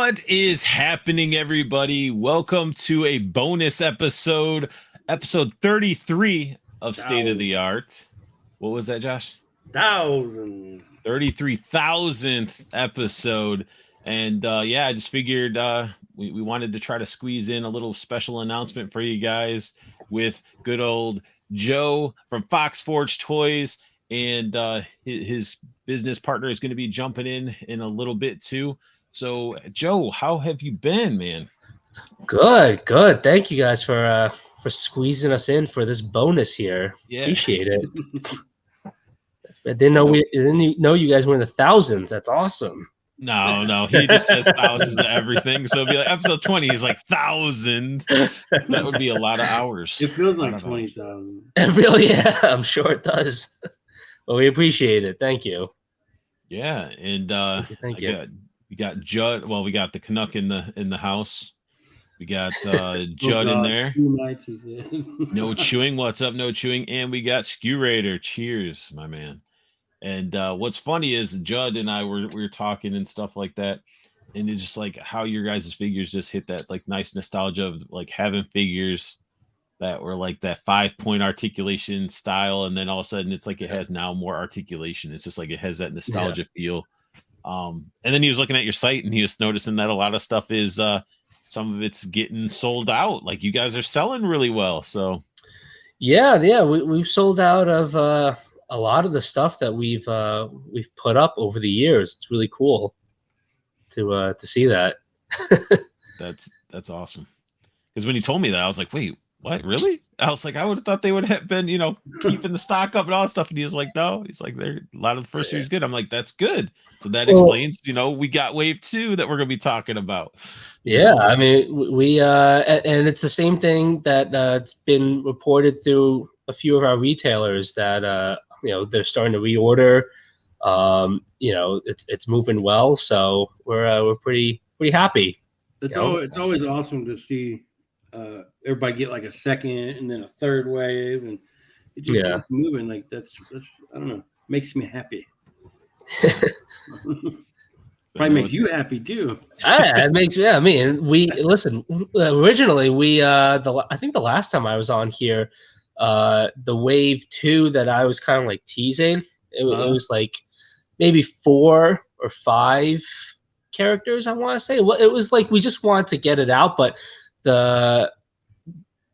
What is happening, everybody? Welcome to a bonus episode 33 of State of the Art. What was that, Josh? 33,000th episode. And I just figured we wanted to try to squeeze in a little special announcement for you guys with good old Joe from Fox Forge Toys. And his business partner is going to be jumping in a little bit too. So, Joe, how have you been, man? Good. Thank you guys for squeezing us in for this bonus here. Yeah. Appreciate it. I didn't know you guys were in the thousands. That's awesome. No, he just says thousands of everything. So it'd be like episode 20 is like 1,000. That would be a lot of hours. It feels like 20,000. Really, yeah, I'm sure it does. Well, we appreciate it. Thank you. Yeah, and thank you. We got Judd. Well, we got the Canuck in the house. We got Judd in there. No chewing. What's up? No chewing. And we got Skew Raider. Cheers, my man. And what's funny is Judd and I we were talking and stuff like that, and it's just like how your guys' figures just hit that like nice nostalgia of like having figures that were like that 5-point articulation style, and then all of a sudden it's like it has now more articulation. It's just like it has that nostalgia feel. And then he was looking at your site and he was noticing that a lot of stuff is some of it's getting sold out. Like you guys are selling really well. So yeah, we've sold out of a lot of the stuff that we've put up over the years. It's really cool to see that. That's awesome. Because when he told me that, I was like, wait, what? Really? I was like, I would have thought they would have been, keeping the stock up and all that stuff. And he was like, no. He's like, a lot of the first year's good. I'm like, that's good. So that explains, we got wave 2 that we're going to be talking about. Yeah, I mean, we and it's the same thing that it's been reported through a few of our retailers that they're starting to reorder. It's moving well, so we're pretty happy. It's always awesome to see everybody get like a second and then a third wave, and it just keeps moving. Like that's I don't know, makes me happy. Probably makes you happy too. It makes I mean, we listen. Originally, I think the last time I was on here, the wave 2 that I was kind of like teasing, it was like maybe 4 or 5 characters. I want to say it was like we just wanted to get it out, but the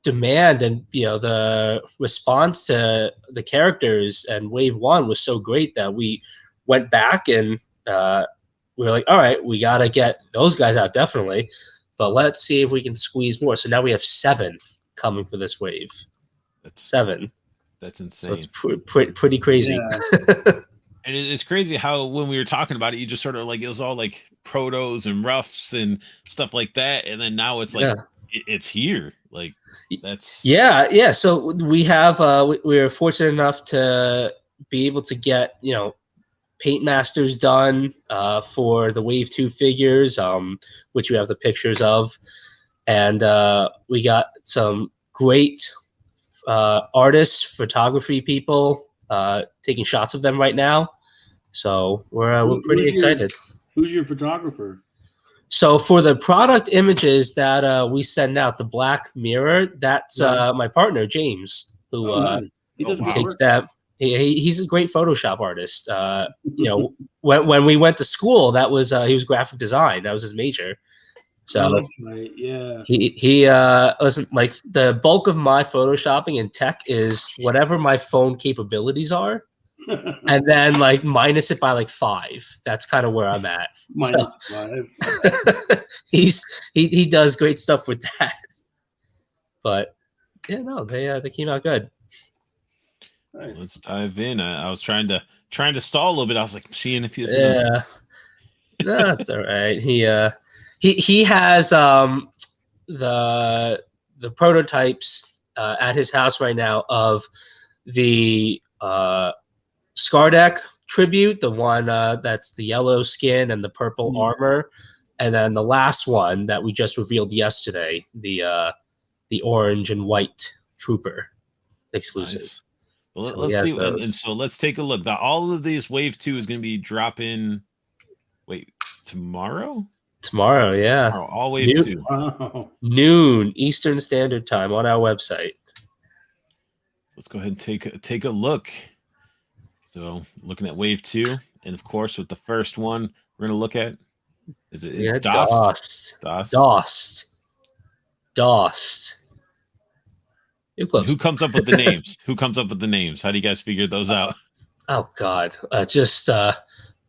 demand and the response to the characters and wave 1 was so great that we went back and we were like, all right, we got to get those guys out definitely, but let's see if we can squeeze more. So now we have 7 coming for this wave. That's 7. That's insane. So it's pretty crazy. Yeah. And it's crazy how when we were talking about it, you just sort of like it was all like protos and roughs and stuff like that, and then now it's like it's here. Like that's So we have we were fortunate enough to be able to get paint masters done for the wave 2 figures, which we have the pictures of, and we got some great artists, photography people taking shots of them right now. So we're pretty excited. Who's your photographer? So for the product images that we send out, the Black Mirror, that's my partner James, who he does takes that. He's a great Photoshop artist. When we went to school, that was he was graphic design. That was his major. So that's right. Yeah. He listen, like the bulk of my photoshopping and tech is whatever my phone capabilities are. And then like minus it by like 5. That's kind of where I'm at. Minus 5. he does great stuff with that. But they came out good. Nice. Let's dive in. I was trying to stall a little bit. I was like seeing if he was that's all right. He has the prototypes at his house right now of the Skardek tribute, the one that's the yellow skin and the purple armor, and then the last one that we just revealed yesterday, the orange and white trooper exclusive. Nice. Well, let's see. And so let's take a look. Now, all of these wave 2 is going to be dropping. Wait, tomorrow? Tomorrow, yeah. Tomorrow, all Wave 2. Wow. Noon Eastern Standard Time on our website. Let's go ahead and take a look. So looking at Wave 2, and of course with the first one we're gonna look at is it Dost? Dost. You're close. Who comes up with the names? Who comes up with the names? How do you guys figure those out? Oh God, just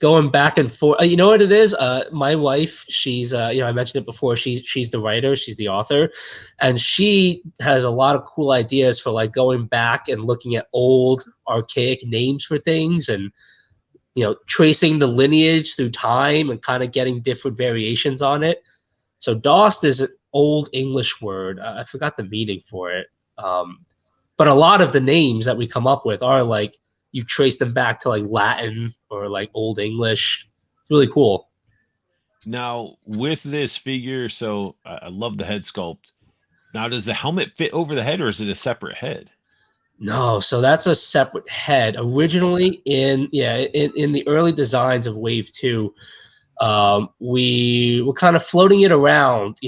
going back and forth. You know what it is? My wife, she's I mentioned it before. She's the writer, she's the author, and she has a lot of cool ideas for like going back and looking at old archaic names for things, and tracing the lineage through time and kind of getting different variations on it. So Dost is an old English word. I forgot the meaning for it, but a lot of the names that we come up with are like, you trace them back to like Latin or like Old English. It's really cool. Now with this figure, so I love the head sculpt. Now does the helmet fit over the head, or is it a separate head? No, so that's a separate head. Originally in the early designs of Wave 2, we were kind of floating it around,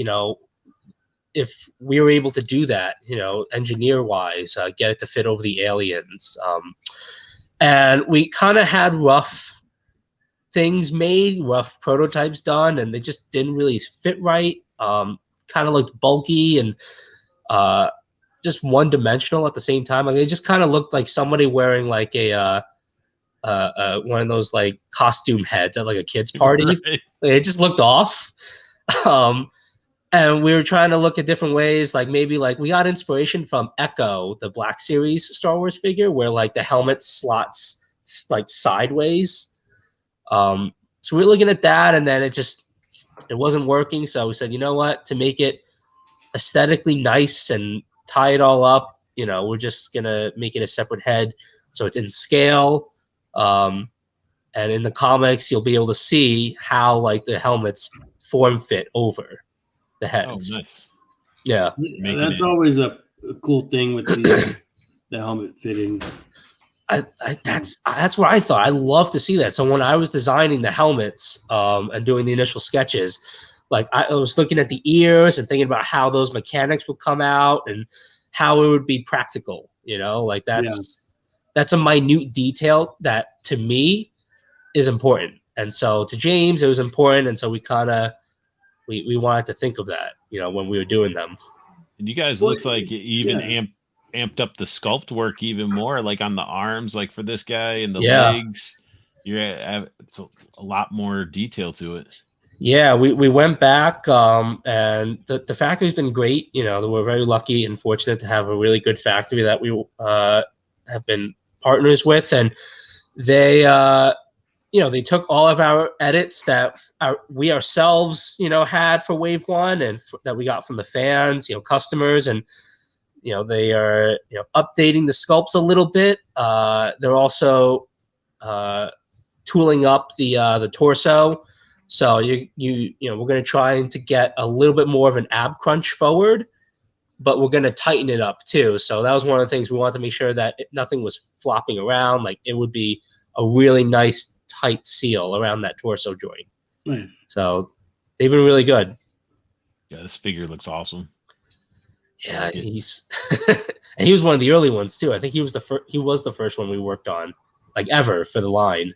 if we were able to do that, engineer wise, get it to fit over the aliens. And we kind of had rough things made, rough prototypes done, and they just didn't really fit right. Kind of looked bulky and just one-dimensional at the same time. Like, it just kind of looked like somebody wearing like a one of those like costume heads at like a kid's party. Right. It just looked off. And we were trying to look at different ways, like maybe like we got inspiration from Echo, the Black Series Star Wars figure, where like the helmet slots like sideways. So we were looking at that, and then it wasn't working. So we said, you know what, to make it aesthetically nice and tie it all up, we're just gonna make it a separate head, so it's in scale. And in the comics, you'll be able to see how like the helmets form fit over the heads. Oh, nice. Yeah. That's always a cool thing with the helmet fitting. That's what I thought. I love to see that. So when I was designing the helmets and doing the initial sketches, like I was looking at the ears and thinking about how those mechanics would come out and how it would be practical. Like that's a minute detail that to me is important. And so to James, it was important. And so we kind of we wanted to think of that, when we were doing them. And you guys looks like you even amped up the sculpt work even more, like on the arms, like for this guy, and the legs. It's a lot more detail to it. Yeah, we went back, and the factory's been great. We're very lucky and fortunate to have a really good factory that we have been partners with, and they they took all of our edits that we ourselves had for Wave 1 and that we got from the fans, customers, and they are updating the sculpts a little bit. They're also tooling up the torso. So we're going to try to get a little bit more of an ab crunch forward, but we're going to tighten it up too. So that was one of the things we wanted to make sure that nothing was flopping around. Like, it would be a really nice tight seal around that torso joint. Nice. So they've been really good. Yeah, this figure looks awesome. Yeah, he's and he was one of the early ones too. I think he was the first one we worked on, like, ever for the line.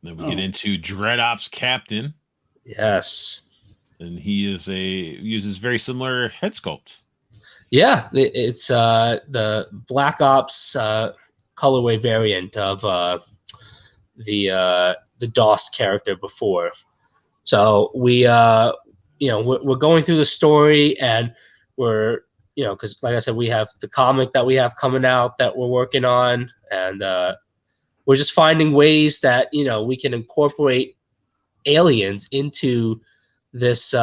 Then we get into Dread Ops Captain. Yes. And he uses very similar head sculpt. Yeah, it's the Black Ops colorway variant of the Dost character before. So we we're going through the story, and we're because like I said, we have the comic that we have coming out that we're working on, and we're just finding ways that we can incorporate aliens into this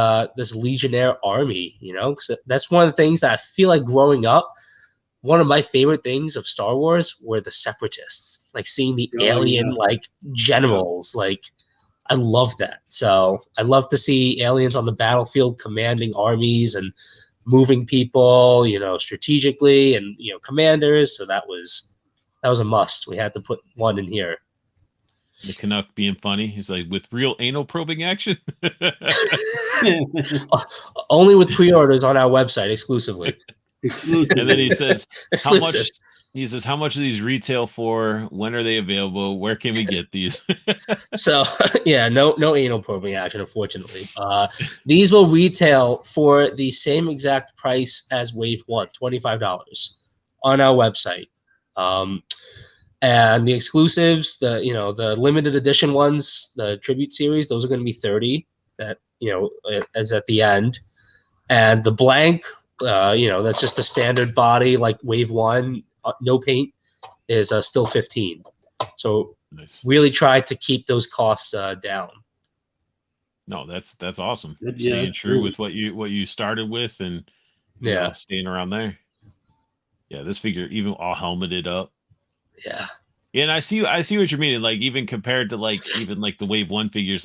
Legionnaire army. Because that's one of the things that I feel like growing up, one of my favorite things of Star Wars were the Separatists, like seeing the alien like generals. Like, I love that. So I love to see aliens on the battlefield commanding armies and moving people, strategically, and commanders. So that was a must. We had to put one in here. The Canuck being funny. He's like, with real anal probing action. Only with pre-orders on our website exclusively. Exclusive. And then he says, how much? Exclusive. He says, how much do these retail for? When are they available? Where can we get these? So yeah, no anal probing action, unfortunately. These will retail for the same exact price as Wave 1, $25 on our website. And the exclusives, the limited edition ones, the tribute series, those are going to be $30. That as at the end, and the blank, that's just the standard body like Wave 1, no paint, is still $15. So Nice. really tried to keep those costs down. No, that's awesome. Yeah, Staying true with what you started with, and staying around there. Yeah, this figure even all helmeted up. Yeah. Yeah, and I see what you're meaning. Like even compared to even the Wave 1 figures,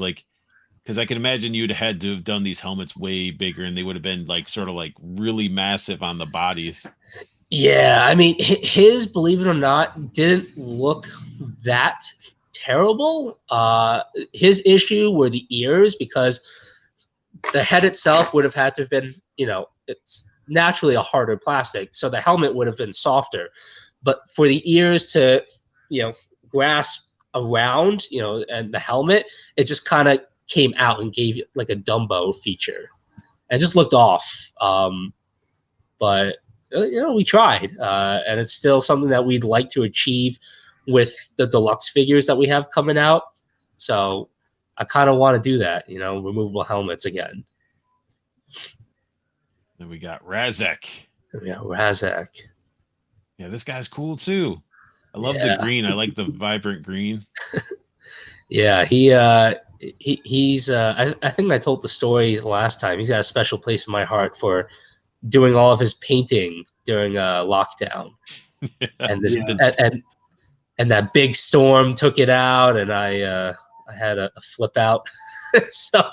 because I can imagine you'd had to have done these helmets way bigger, and they would have been sort of really massive on the bodies. Yeah, I mean, his, believe it or not, didn't look that terrible. His issue were the ears, because the head itself would have had to have been, it's naturally a harder plastic, so the helmet would have been softer. But for the ears to, grasp around, and the helmet, it just kind of came out and gave you like a Dumbo feature. It just looked off. But we tried, and it's still something that we'd like to achieve with the deluxe figures that we have coming out. So I kind of want to do that, removable helmets again. Then we got Razak. Yeah, this guy's cool too. I love the green. I like the vibrant green. Yeah, he's. I think I told the story last time. He's got a special place in my heart for doing all of his painting during lockdown. Yeah. And this and that big storm took it out, and I had a flip out. So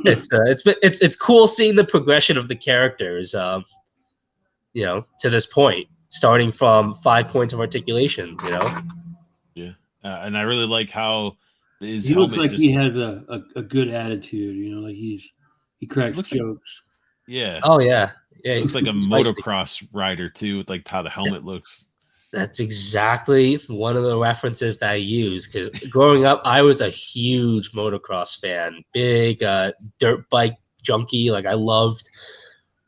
it's cool seeing the progression of the characters, to this point, starting from 5 points of articulation. Yeah, and I really like how his he helmet looks like he has a good attitude. Like he cracks jokes. Yeah. Oh yeah. Yeah, he looks like a motocross rider too, with how the helmet looks. That's exactly one of the references that I use, because growing up, I was a huge motocross fan, big dirt bike junkie. Like I loved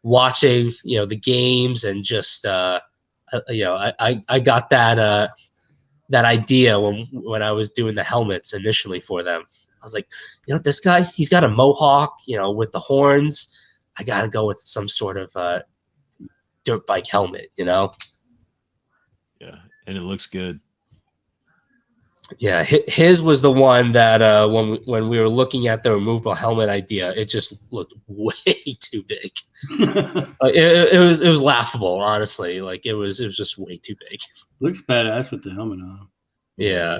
watching, the games, and just I got that idea when I was doing the helmets initially for them. I was like, this guy, he's got a mohawk, with the horns. I got to go with some sort of dirt bike helmet, Yeah, and it looks good. Yeah, his was the one that when we were looking at the removable helmet idea, it just looked way too big. It was laughable, honestly. Like it was just way too big. Looks badass with the helmet on. Yeah.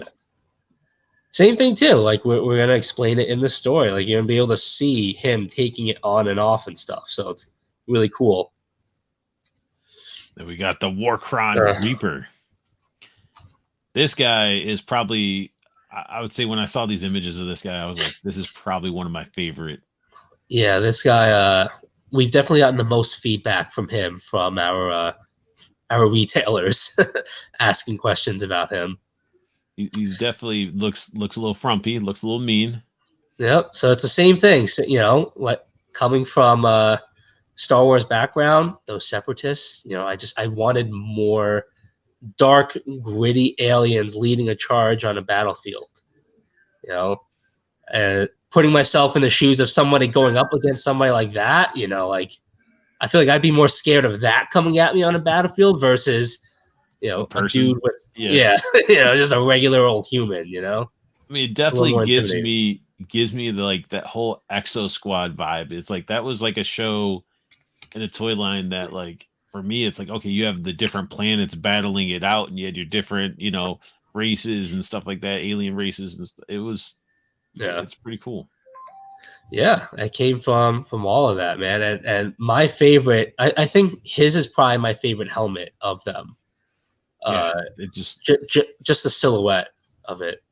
Same thing too. Like we're gonna explain it in the story. Like you're gonna be able to see him taking it on and off and stuff. So it's really cool. Then we got the Warcron Reaper. This guy is probably, I would say, when I saw these images of this guy, I was like, this is probably one of my favorite. Yeah, this guy, we've definitely gotten the most feedback from him, from our retailers asking questions about him. He definitely looks a little frumpy, looks a little mean. Yep. So it's the same thing. So, like coming from Star Wars background, those separatists, I wanted more dark, gritty aliens leading a charge on a battlefield, and putting myself in the shoes of somebody going up against somebody like that, like I feel like I'd be more scared of that coming at me on a battlefield versus, a dude with, just a regular old human, I mean, it definitely gives me the, that whole Exo Squad vibe. It's like, that was like a show in a toy line that, like, for me, it's like, okay, you have the different planets battling it out, and you had your different, races and stuff like that, alien races, and it was, it's pretty cool. Yeah, I came from all of that, man. And my favorite, I think his is probably my favorite helmet of them. Yeah, it just the silhouette of it.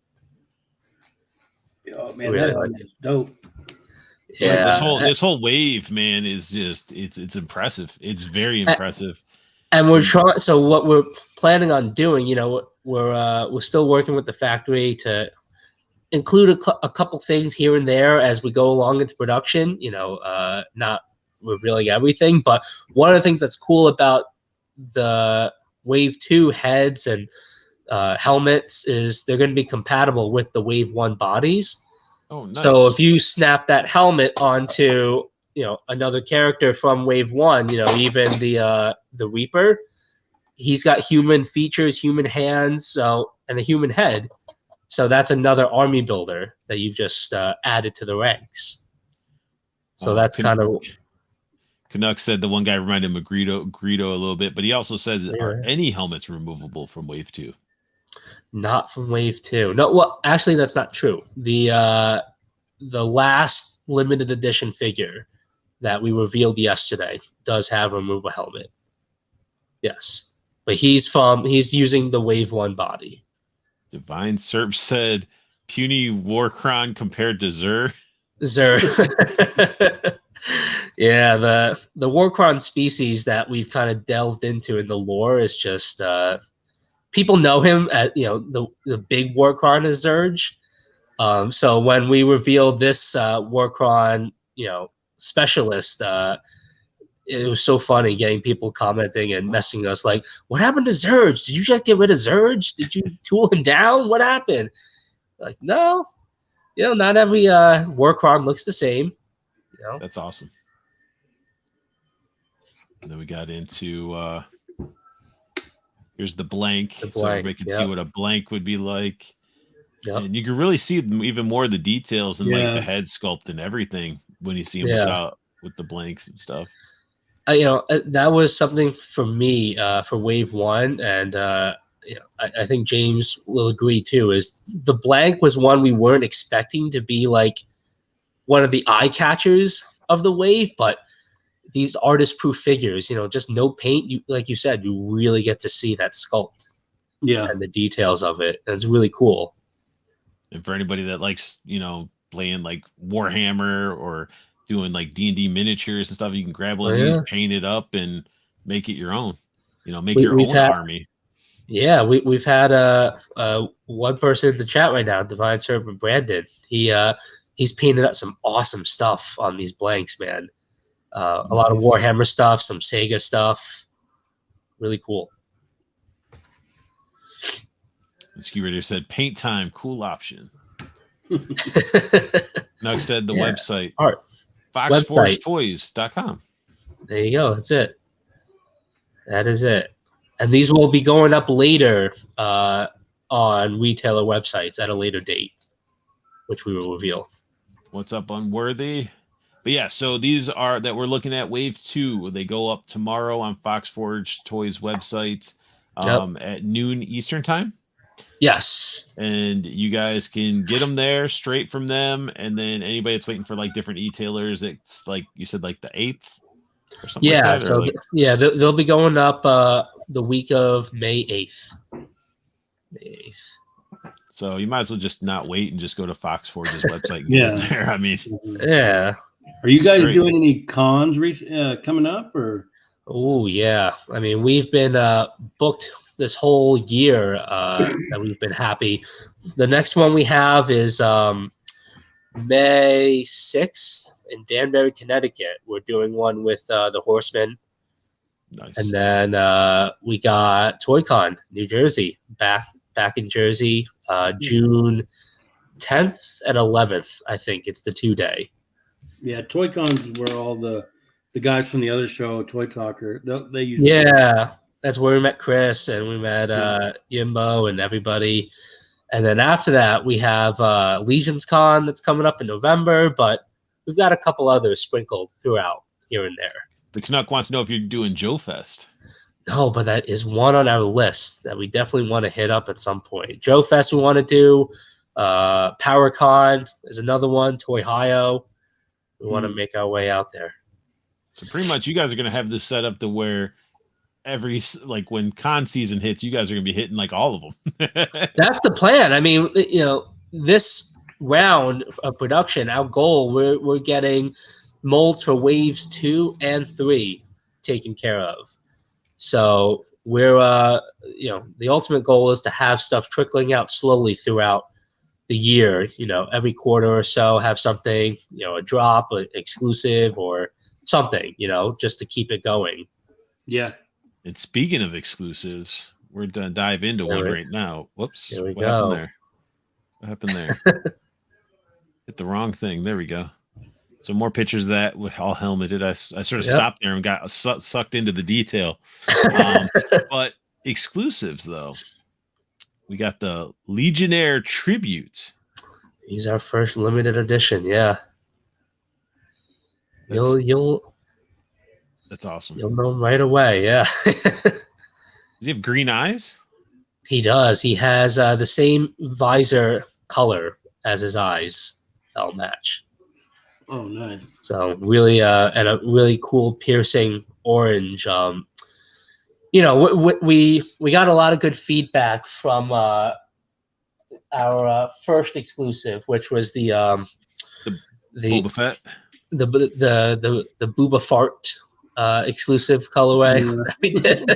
Oh man, Really that like is dope. Yeah, this whole wave, man, is just it's impressive. It's very impressive. and we're trying. So what we're planning on doing, we're still working with the factory to include a couple things here and there as we go along into production. Not revealing everything, but one of the things that's cool about the Wave 2 heads and helmets is they're going to be compatible with the Wave 1 bodies. Oh, nice. So if you snap that helmet onto another character from Wave 1, even the Reaper, he's got human features, human hands, and a human head. So that's another army builder that you've just added to the ranks. So that's kind of. Canuck said the one guy reminded him of Greedo a little bit, but he also says, are any helmets removable from Wave 2? Not from Wave 2. No, well, actually, that's not true. The last limited edition figure that we revealed yesterday does have a removable helmet. Yes, but he's using the Wave 1 body. Divine Serp said, puny Warcron compared to Zur. Yeah, the Warcron species that we've kind of delved into in the lore is just people know him at the big Warcron is Zurge. So when we revealed this Warcron specialist, it was so funny getting people commenting and messaging us like, "What happened to Zurge? Did you just get rid of Zurge? Did you tool him down? What happened?" Like, no, not every Warcron looks the same. That's awesome. And then we got into here's the blank, so everybody can see what a blank would be like. Yep. And you can really see even more of the details and like the head sculpt and everything when you see them with the blanks and stuff. That was something for me for Wave 1, and I think James will agree too. Is the blank was one we weren't expecting to be like one of the eye catchers of the wave, but these artist-proof figures, just no paint. Like you said, you really get to see that sculpt, and the details of it. And it's really cool. And for anybody that likes, playing like Warhammer or doing like D&D miniatures and stuff, you can grab one of these, paint it up, and make it your own. Make your own army. Yeah, we've had one person in the chat right now, Divine Serpent Brandon. He's painted up some awesome stuff on these blanks, man. A lot of Warhammer stuff, some Sega stuff. Really cool. Ski Raider said, paint time, cool option. Nug said the website. FoxForceToys.com. There you go. That's it. That is it. And these will be going up later on retailer websites at a later date, which we will reveal. What's up, Unworthy? But yeah, so these are that we're looking at Wave 2. They go up tomorrow on Fox Forge Toys website at noon Eastern time. Yes. And you guys can get them there straight from them. And then anybody that's waiting for like different e-tailers, it's like you said, like the 8th or something like that. So they'll be going up the week of May 8th. May 8th. So you might as well just not wait and just go to Fox Forge's website and get there. I mean, Are you guys doing any cons coming up or? Oh yeah, I mean we've been booked this whole year that we've been happy. The next one we have is May 6th in Danbury, Connecticut. We're doing one with the Horsemen. Nice. And then we got ToyCon, New Jersey, back in Jersey, June 10th and 11th. I think it's the 2-day. Yeah, ToyCon's where all the guys from the other show, Toy Talker, they use. Yeah, that's where we met Chris and we met Yimbo and everybody. And then after that, we have Legions Con that's coming up in November, but we've got a couple others sprinkled throughout here and there. The Canuck wants to know if you're doing Joe Fest. No, but that is one on our list that we definitely want to hit up at some point. Joe Fest we want to do. PowerCon is another one. Toy-Hio. We want to make our way out there. So pretty much you guys are going to have this set up to where when con season hits, you guys are going to be hitting like all of them. That's the plan. I mean, this round of production, our goal, we're getting molds for waves 2 and 3 taken care of. So we're the ultimate goal is to have stuff trickling out slowly throughout the year. Every quarter or so, have something, a drop, an exclusive, or something, just to keep it going. Yeah. And speaking of exclusives, we're gonna dive into one right now. Whoops! There we What happened go. there? What happened there? Hit the wrong thing. There we go. So more pictures of that with all helmeted. I sort of stopped there and got sucked into the detail. But exclusives, though, we got the Legionnaire Tribute. He's our first limited edition. Yeah. You'll That's awesome. You'll know him right away. Yeah. Does he have green eyes? He does. He has the same visor color as his eyes. That'll match. Oh, nice. So really, and a really cool piercing orange. We got a lot of good feedback from our first exclusive, which was the Boba Fett, the Booba Fart exclusive colorway that we did.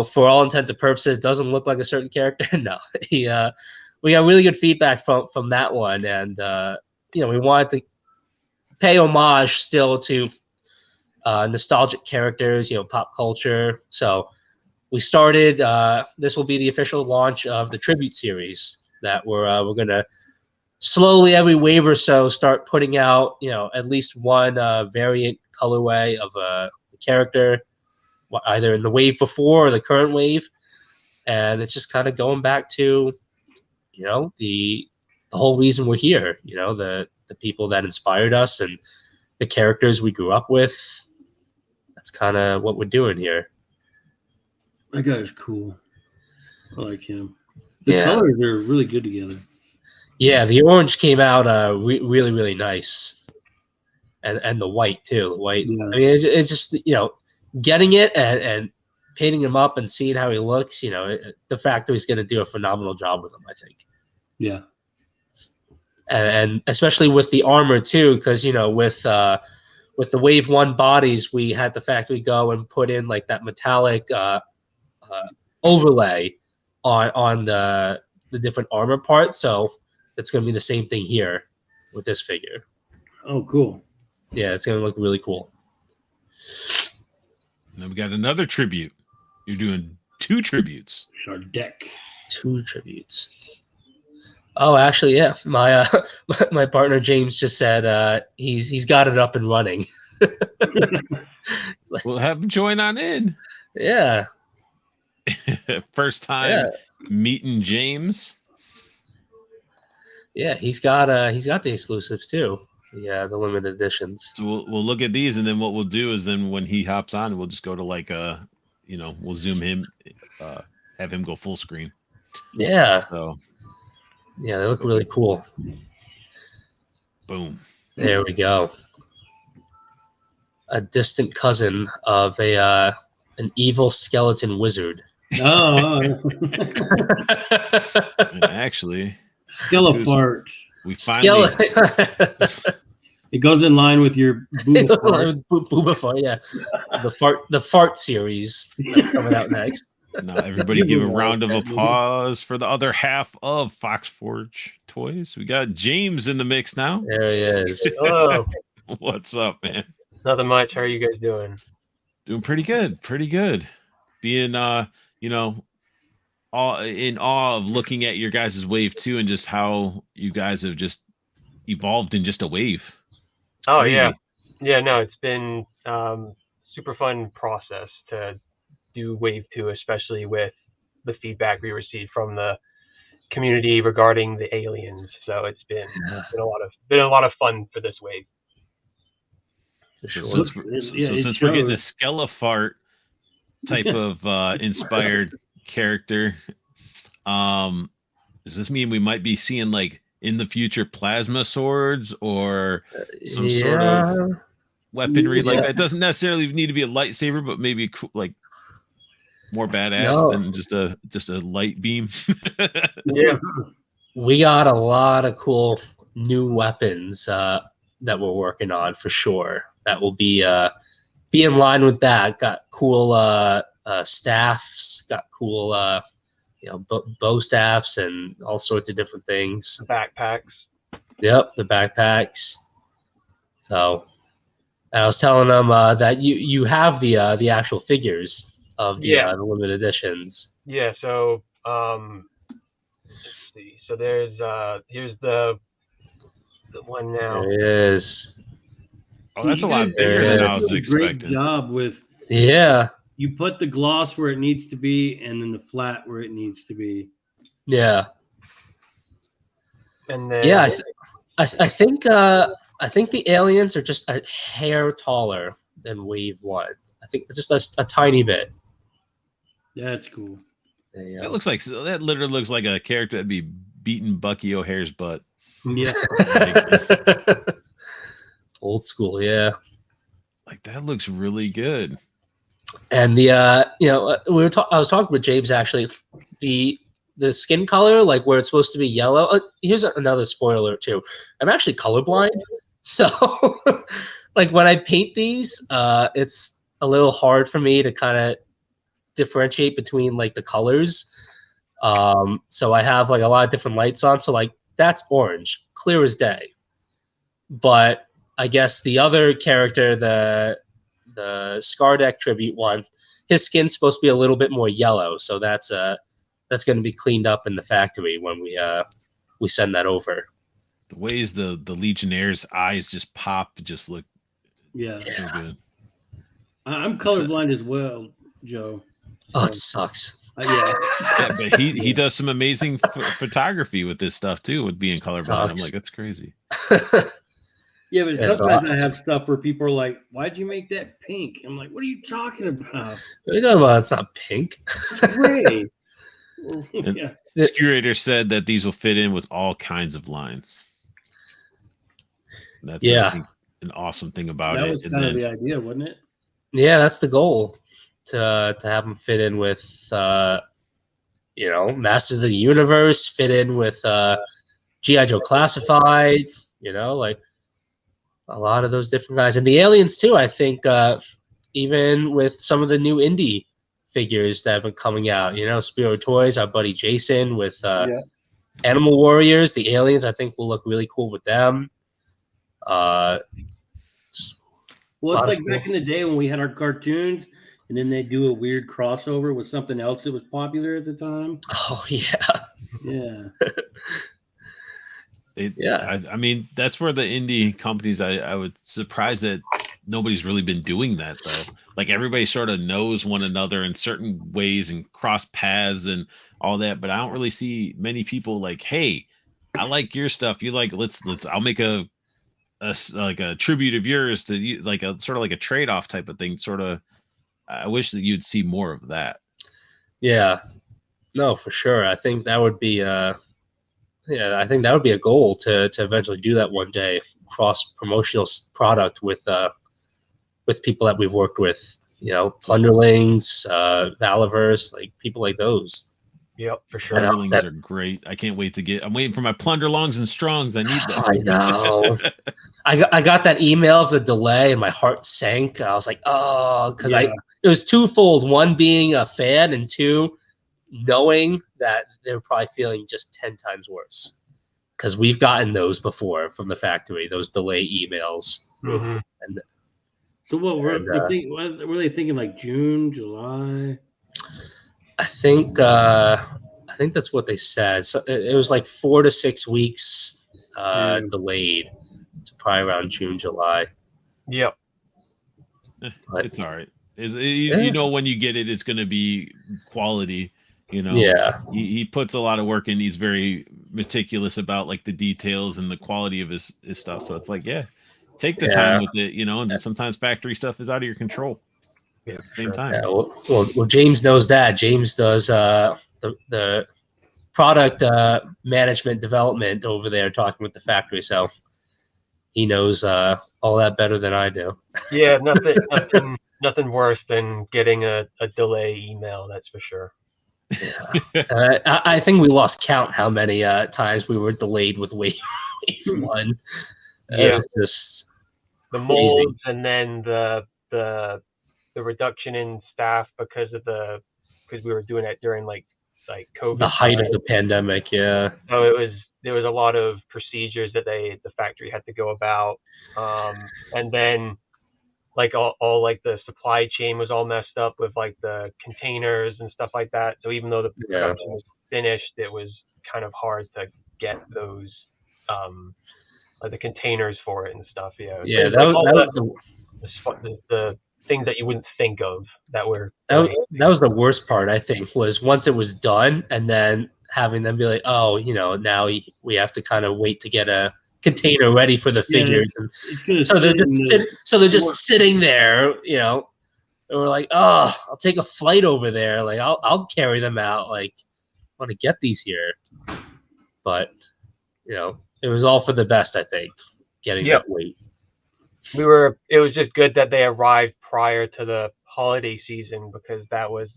For all intents and purposes, doesn't look like a certain character. No, we got really good feedback from that one, and we wanted to pay homage still to nostalgic characters, pop culture. So we started. This will be the official launch of the tribute series that we're gonna slowly every wave or so start putting out, at least one variant colorway of a character, either in the wave before or the current wave, and it's just kind of going back to, the whole reason we're here. The people that inspired us and the characters we grew up with. That's kind of what we're doing here. That guy is cool. I like him. The colors are really good together. Yeah, the orange came out really, really nice, and the white too. The white. Yeah. I mean, it's just getting it and painting him up and seeing how he looks. The factory's going to do a phenomenal job with him, I think. Yeah. And especially with the armor too, because with the Wave 1 bodies, we had the factory go and put in like that metallic overlay on the different armor parts. So it's going to be the same thing here with this figure. Oh, cool. Yeah, it's going to look really cool. Then we got another tribute. You're doing 2 tributes. Shardek. 2 tributes. Oh, actually, yeah. My my partner James just said he's got it up and running. We'll have him join on in. Yeah. First time meeting James. Yeah, he's got the exclusives too. Yeah, the limited editions. So we'll look at these, and then what we'll do is then when he hops on, we'll just go to we'll zoom him, have him go full screen. Yeah. So. Yeah, they look really cool. Boom. There we go. A distant cousin of an evil skeleton wizard. Oh. Actually, Skelefart. We finally. It goes in line with your Booba Fart. Yeah, the fart series that's coming out next. Now, everybody give a round of applause for the other half of Foxforge Toys. We got James in the mix now. There he is. Hello. What's up, man? Nothing much. How are you guys doing? Doing pretty good. Pretty good. Being, all in awe of looking at your guys' wave too, and just how you guys have just evolved in just a wave. It's crazy. Yeah. No, it's been super fun process to do wave 2, especially with the feedback we received from the community regarding the aliens. So it's been a lot of fun for this wave. Sure. Since we're getting a Skelefart type of inspired character, does this mean we might be seeing like in the future plasma swords or some sort of weaponry like that? It doesn't necessarily need to be a lightsaber, but maybe like more badass than just a light beam. Yeah. we got a lot of cool new weapons that we're working on for sure. That will be in line with that. Got cool staffs. Got cool bow staffs and all sorts of different things. Backpacks. Yep, the backpacks. So I was telling them that you have the actual figures of the limited editions. Yeah. So let's see. So there's here's the one now. There it is. Oh, that's a lot bigger than I was expecting. Great job with. Yeah. You put the gloss where it needs to be, and then the flat where it needs to be. Yeah. And then I think the aliens are just a hair taller than Wave 1. I think just a tiny bit. Yeah, that's cool. It looks like that. Literally looks like a character that'd be beating Bucky O'Hare's butt. Yeah. Old school, yeah. Like that looks really good. And the I was talking with James actually. The skin color, like where it's supposed to be yellow. Here's another spoiler too. I'm actually colorblind, so like when I paint these, it's a little hard for me to kind of differentiate between like the colors. So I have like a lot of different lights on. So like that's orange, clear as day. But I guess the other character, the Skardek tribute one, his skin's supposed to be a little bit more yellow. So that's going to be cleaned up in the factory when we send that over. The ways the Legionnaires' eyes just pop, just look so good. I'm colorblind as well, Joe. Oh, it sucks. Yeah, but he does some amazing photography with this stuff too, with being colorblind. I'm like, that's crazy. Yeah, but sometimes I have stuff where people are like, "Why'd you make that pink?" I'm like, "What are you talking about?" What are you talking about? It's not pink. It's gray. Curator said that these will fit in with all kinds of lines. That's I think, an awesome thing about it. That was kind of the idea, wasn't it? Yeah, that's the goal, to have them fit in with Masters of the Universe, fit in with G.I. Joe Classified, like a lot of those different guys. And the aliens too, I think, even with some of the new indie figures that have been coming out, Spiro Toys, our buddy Jason with Animal Warriors, the aliens, I think will look really cool with them. Well, it's like back in the day when we had our cartoons, and then they do a weird crossover with something else that was popular at the time. Oh yeah, yeah. I mean, that's where the indie companies. I would surprised that nobody's really been doing that though. Like everybody sort of knows one another in certain ways and cross paths and all that, but I don't really see many people like, hey, I like your stuff. You like let's I'll make a like a tribute of yours to you, like a sort of like a trade-off type of thing. Sort of I wish that you'd see more of that. Yeah. No, for sure. I think that would be I think that would be a goal to eventually do that one day, cross promotional product with people that we've worked with, Plunderlings, Valaverse, like people like those. Yep, for sure. Plunderlings are great. I can't wait I'm waiting for my Plunderlongs and Strongs. I need that. I know. I got that email of the delay and my heart sank. I was like, oh, because it was twofold. One, being a fan, and two, knowing that they were probably feeling just 10 times worse. Because we've gotten those before from the factory, those delay emails. Mm-hmm. And so what were they thinking, like June, July? I think that's what they said. So it was like 4 to 6 weeks delayed. So probably around June, July. Yep. But, it's all right. You know, when you get it, it's going to be quality. Yeah. He puts a lot of work in. He's very meticulous about like the details and the quality of his stuff. So it's like, take the time with it, and sometimes factory stuff is out of your control. At the same time. Yeah, well, James knows that. James does the product management development over there, talking with the factory. So he knows all that better than I do. Yeah, nothing worse than getting a delay email. That's for sure. I think we lost count how many times we were delayed with wave one. Yeah. It was just The crazy. molds, and then the reduction in staff because we were doing it during like COVID. The height of the pandemic, yeah. So there was a lot of procedures that the factory had to go about, and then like all like the supply chain was all messed up with like the containers and stuff like that. So even though the production was finished, it was kind of hard to get those like the containers for it and stuff. Yeah. Yeah, so that was the things that you wouldn't think of that were that was the worst part, I think, was once it was done and then having them be like, oh, now we have to kind of wait to get a container ready for the figures. So they're just sitting there, and we're like, oh, I'll take a flight over there. Like I'll carry them out. Like I want to get these here. But it was all for the best, I think, getting that weight. It was just good that they arrived prior to the holiday season, because that was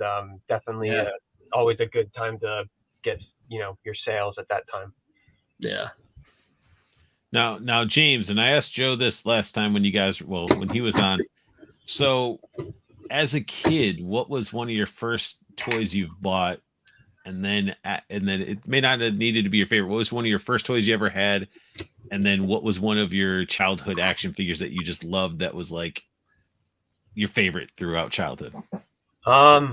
definitely always a good time to get your sales at that time. Yeah. Now, James, and I asked Joe this last time when he was on. So, as a kid, what was one of your first toys you've bought? And then it may not have needed to be your favorite. What was one of your first toys you ever had? And then what was one of your childhood action figures that you just loved that was like your favorite throughout childhood? I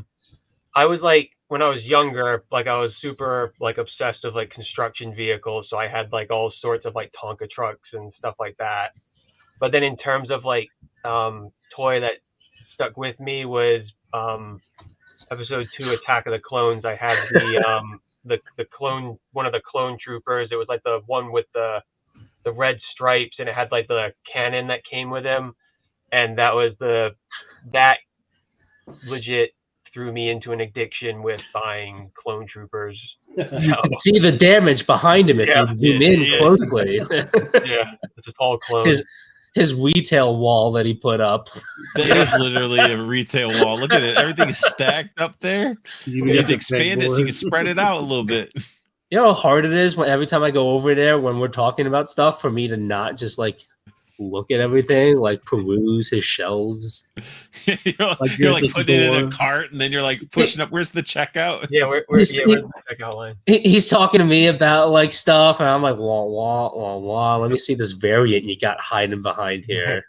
was like, when I was younger, like I was super like obsessed with like construction vehicles. So I had like all sorts of like Tonka trucks and stuff like that. But then in terms of like toy that stuck with me was episode 2, Attack of the Clones. I had the clone, one of the clone troopers. It was like the one with the red stripes, and it had like the cannon that came with him, and that legit threw me into an addiction with buying clone troopers. You can see the damage behind him if you zoom in closely. Yeah, it's a tall clone. His retail wall that he put up. That is literally a retail wall. Look at it. Everything is stacked up there. You need to expand it so you can spread it out a little bit. You know how hard it is every time I go over there when we're talking about stuff for me to not just like look at everything, like peruse his shelves. you're like putting it in a cart, and then you're like pushing up. Where's the checkout? Yeah, where's the checkout line? He's talking to me about like stuff, and I'm like, wah wah wah wah. Let me see this variant you got hiding behind here.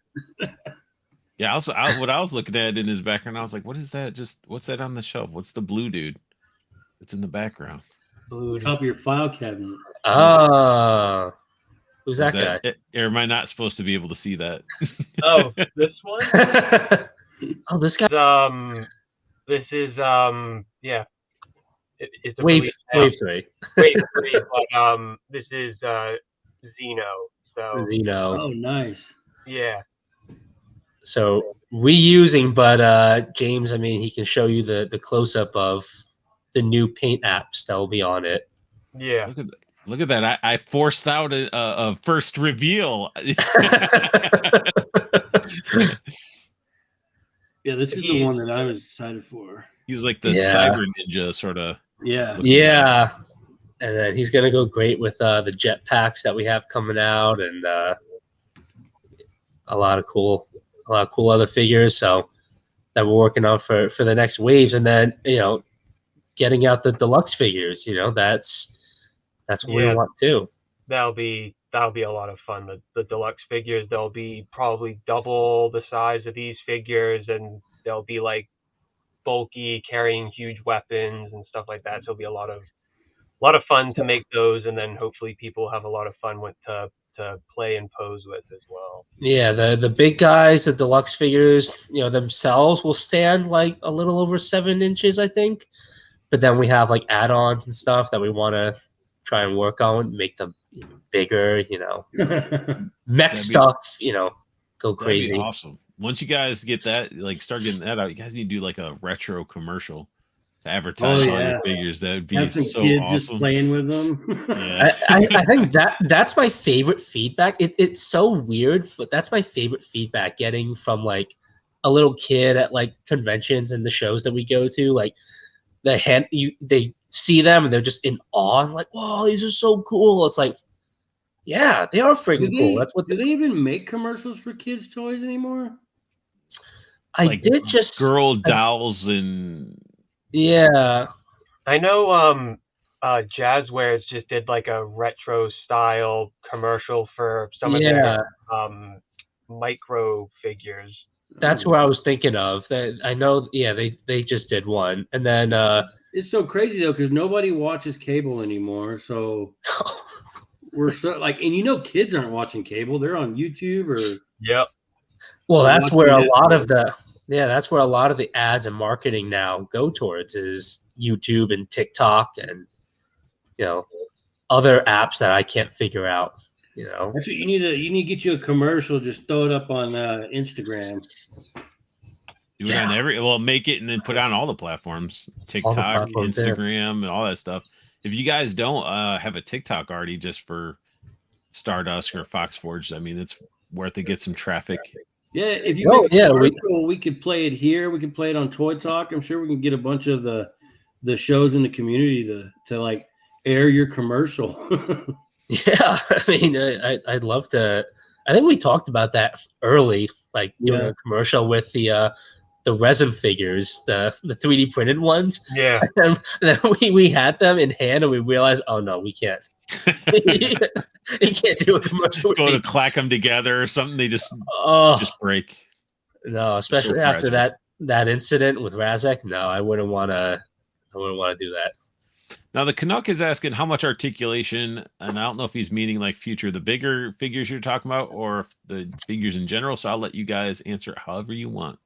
Yeah. Also, what I was looking at in his background, I was like, what is that? What's that on the shelf? What's the blue dude? It's in the background. Top of your file cabinet. Oh. Who's that guy? Or am I not supposed to be able to see that? Oh, this one? Oh, this guy. This is yeah. It's a wave 3. Wave 3, but this is Xeno. So Xeno. Oh, nice. Yeah. So reusing, but James, I mean, he can show you the close up of the new paint apps that will be on it. Yeah. Look at that. I forced out a first reveal. Yeah, this is the one that I was excited for. He was like the cyber ninja sort of. Yeah. Yeah. And then he's going to go great with the jet packs that we have coming out, and a lot of cool other figures. So that we're working on for the next waves. And then, getting out the deluxe figures, that's what we want too. That'll be a lot of fun. The deluxe figures, they'll be probably double the size of these figures, and they'll be like bulky, carrying huge weapons and stuff like that. So it'll be a lot of fun to make those, and then hopefully people have a lot of fun with to play and pose with as well. Yeah, the big guys, the deluxe figures, themselves will stand like a little over 7 inches, I think. But then we have like add-ons and stuff that we want to try and work on, make them bigger, mech stuff, go crazy. That'd be awesome. Once you guys get that, like start getting that out, you guys need to do like a retro commercial to advertise all your figures. That would be so kids awesome. Just playing with them. Yeah. I think that's my favorite feedback. It's so weird, but that's my favorite feedback getting from like a little kid at like conventions and the shows that we go to. Like they see them and they're just in awe and like, whoa, these are so cool. It's like, yeah, they are freaking cool. That's what do they even make commercials for kids' toys anymore? I Like did just girl dolls and yeah. I know Jazzwares just did like a retro style commercial for some of their micro figures. That's who I was thinking of. That I know. Yeah, they just did one, and then it's so crazy though because nobody watches cable anymore. So we're so like, and kids aren't watching cable; they're on YouTube or Yep. Well, that's where a lot of that's where a lot of the ads and marketing now go towards is YouTube and TikTok and other apps that I can't figure out. That's what you need to get you a commercial. Just throw it up on Instagram. Do it on make it and then put it on all the platforms, TikTok, Instagram, and all that stuff. If you guys don't have a TikTok already just for Star Dusk or Fox Forge, I mean, it's worth to get some traffic. Yeah, if you make a commercial, we could play it here. We could play it on Toy Talk. I'm sure we can get a bunch of the shows in the community to like air your commercial. Yeah, I mean, I'd love to. I think we talked about that early, like doing a commercial with the resin figures, the 3D printed ones. Yeah, and then we had them in hand, and we realized, oh no, we can't. You can't do a commercial. Go to clack them together or something. They just break. No, especially after that incident with Razek. No, I wouldn't want to do that. Now the Canuck is asking how much articulation, and I don't know if he's meaning like the bigger figures you're talking about, or the figures in general. So I'll let you guys answer however you want.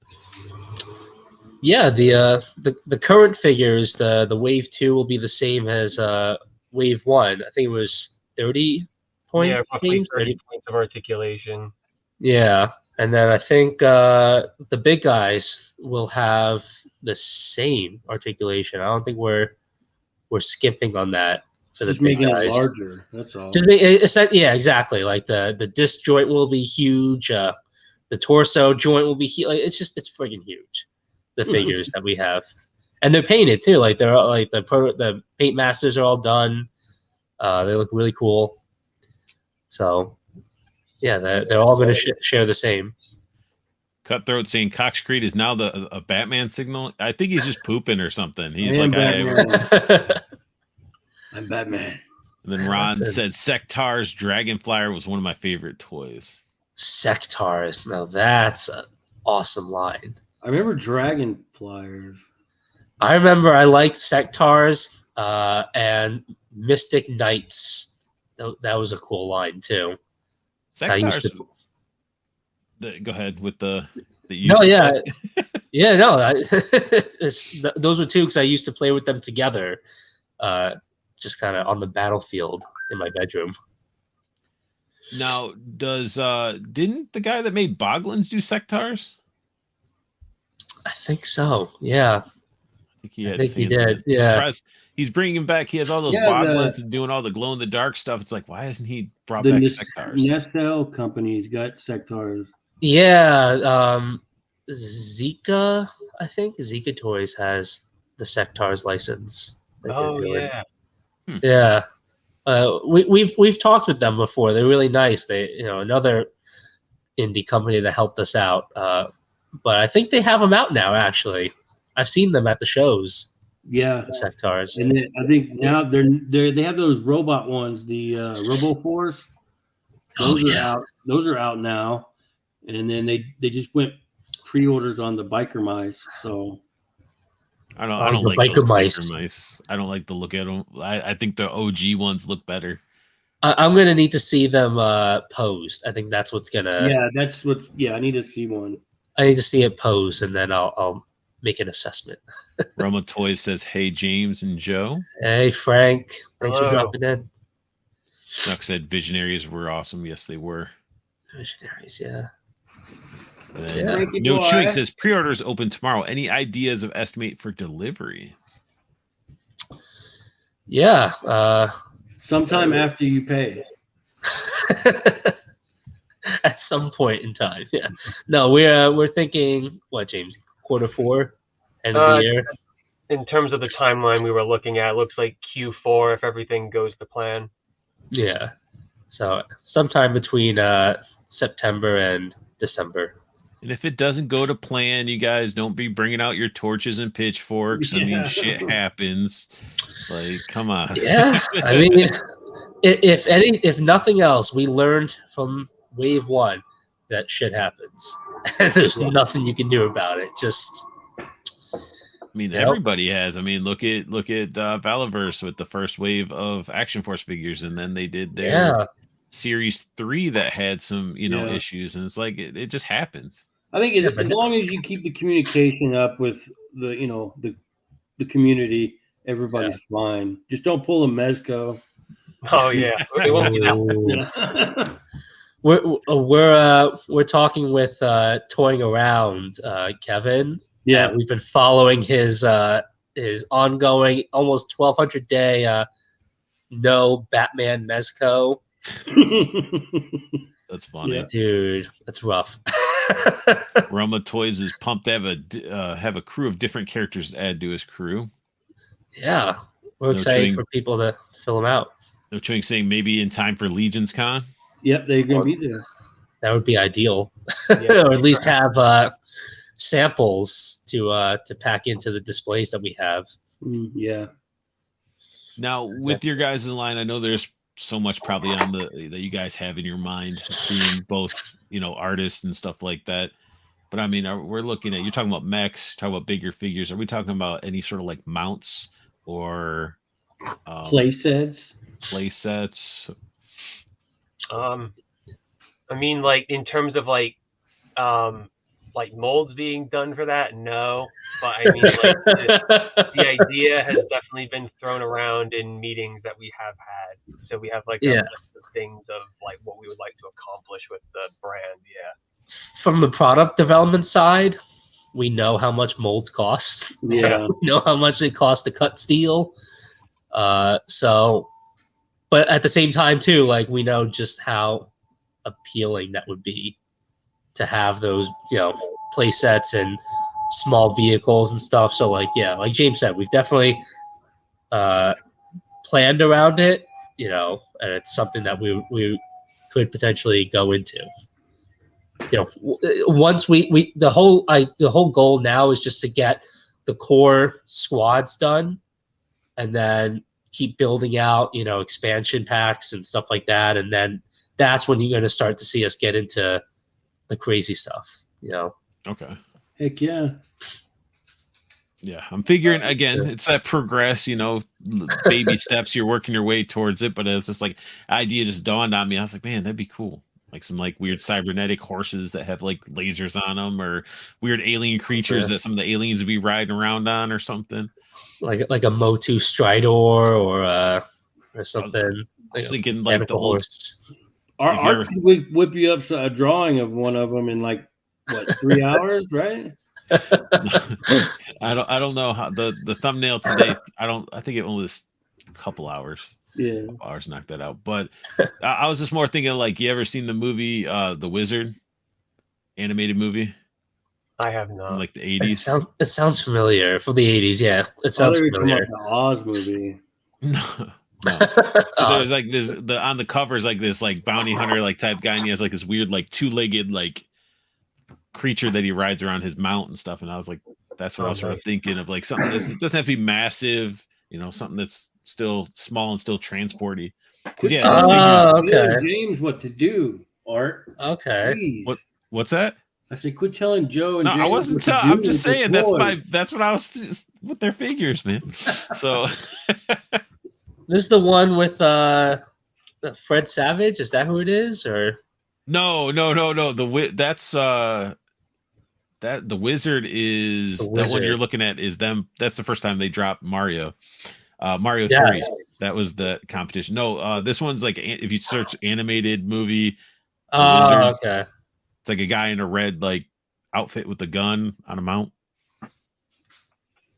Yeah, the current figures, the Wave 2 will be the same as Wave 1. I think it was 30 points. Yeah, roughly 30 points of articulation. Yeah, and then I think the big guys will have the same articulation. I don't think we're skimping on that for the big guys. It larger. That's all. Yeah, exactly. Like the disc joint will be huge. The torso joint will be huge. Like, it's freaking huge. The figures that we have, and they're painted too. Like they're like the paint masters are all done. They look really cool. So yeah, they're all going to share the same. Cutthroat saying Coxcrete is now a Batman signal. I think he's just pooping or something. He's I'm like, Batman. I'm Batman. And then Ron said Sectar's Dragonflyer was one of my favorite toys. Sectars. Now that's an awesome line. I remember Dragonflyers. I remember I liked Sectars and Mystic Knights. That was a cool line too. Sectars. Go ahead with the. No, yeah, yeah, no. Those were two because I used to play with them together, just kind of on the battlefield in my bedroom. Now, didn't the guy that made Boglins do Sectars? I think so. Yeah, I think he did. Yeah, he's bringing him back. He has all those Boglins and doing all the glow in the dark stuff. It's like, why hasn't he brought back Sectars? The Nestle company's got Sectars. Yeah, Zika. I think Zika Toys has the Sectars license. Yeah. Yeah. We've talked with them before. They're really nice. They another indie company that helped us out. But I think they have them out now. Actually, I've seen them at the shows. Yeah, the Sectars. And then I think now they have those robot ones, the RoboForce. Those are out. Those are out now. And then they just went pre-orders on the biker mice. So I don't like biker mice. I don't like the look at them. I think the OG ones look better. I'm gonna need to see them posed. I think that's what's gonna. Yeah, that's what. Yeah, I need to see one. I need to see it posed, and then I'll make an assessment. Roma Toys says, "Hey James and Joe." Hey Frank, thanks for dropping in. Snuck said, "Visionaries were awesome." Yes, they were. Visionaries, yeah. No Chewing says pre-orders open tomorrow. Any ideas of estimate for delivery? Yeah. Sometime after you pay. At some point in time, yeah. No, we're thinking what, James? Quarter 4, end of the year. in terms of the timeline we were looking at, it looks like Q4 if everything goes to plan. Yeah. So sometime between September and December. And if it doesn't go to plan, you guys don't be bringing out your torches and pitchforks. I mean, shit happens. Like, come on. Yeah. I mean, if nothing else, we learned from Wave 1 that shit happens. And there's nothing you can do about it. Just I mean, everybody has. I mean, look at Valaverse with the first wave of Action Force figures, and then they did their Series 3 that had some, issues, and it's like it just happens. I think as long as you keep the communication up with the community, everybody's fine. Just don't pull a Mezco. Oh yeah, it won't be that. We're talking with Toying Around, Kevin. Yeah, we've been following his ongoing almost 1,200 day no Batman Mezco. That's funny, dude. That's rough. Roma Toys is pumped to have a crew of different characters to add to his crew. Yeah, we're excited for people to fill them out. No Chewing saying maybe in time for Legion's Con. Yep, they're going to be there. That would be ideal, or at least have samples to pack into the displays that we have. Yeah. Now, with your guys' line, I know there's so much probably on that you guys have in your mind, being both artists and stuff like that. But I mean, we're looking at, you're talking about mechs, talking about bigger figures. Are we talking about any sort of like mounts or play sets? I mean, like in terms of like molds being done for that, no. But I mean, like the idea has definitely been thrown around in meetings that we have had. So we have like a list of things of like what we would like to accomplish with the brand. Yeah. From the product development side, we know how much molds cost. Yeah. We know how much it costs to cut steel. So, but at the same time too, like we know just how appealing that would be to have those, play sets and small vehicles and stuff. So like James said, we've definitely planned around it, and it's something that we could potentially go into. Once the whole goal now is just to get the core squads done, and then keep building out, expansion packs and stuff like that, and then that's when you're going to start to see us get into the crazy stuff. Okay. Heck yeah. Yeah, I'm figuring again. It's that progress, baby steps. You're working your way towards it, but it's just like idea just dawned on me. I was like, man, that'd be cool. Like some like weird cybernetic horses that have like lasers on them, or weird alien creatures that some of the aliens would be riding around on, or something. Like a Motu Stridor or something. I was thinking like the old. Art could whip you up a drawing of one of them in like what 3 hours, right? I don't know how the thumbnail today. I think it only was a couple hours. Yeah, hours knocked that out. But I was just more thinking like, you ever seen the movie The Wizard, animated movie? I have not. From like the 80s. It sounds familiar. From the 80s, yeah. It sounds familiar. The Oz movie. No. So there's like this on the cover is like this like bounty hunter like type guy, and he has like this weird like two-legged like creature that he rides around his mount and stuff. And I was like, that's what I was sort of thinking of, like something that doesn't have to be massive, something that's still small and still transporty. Okay. James, what to do, Art? Okay. Please. What's that? I said, quit telling Joe and James. I wasn't. I'm just saying that's what I was with their figures, man. So. This is the one with Fred Savage. Is that who it is, or no? That's the Wizard is the one you're looking at. Is them? That's the first time they dropped Mario 3. That was the competition. No, this one's like if you search animated movie. Oh, okay. It's like a guy in a red like outfit with a gun on a mount.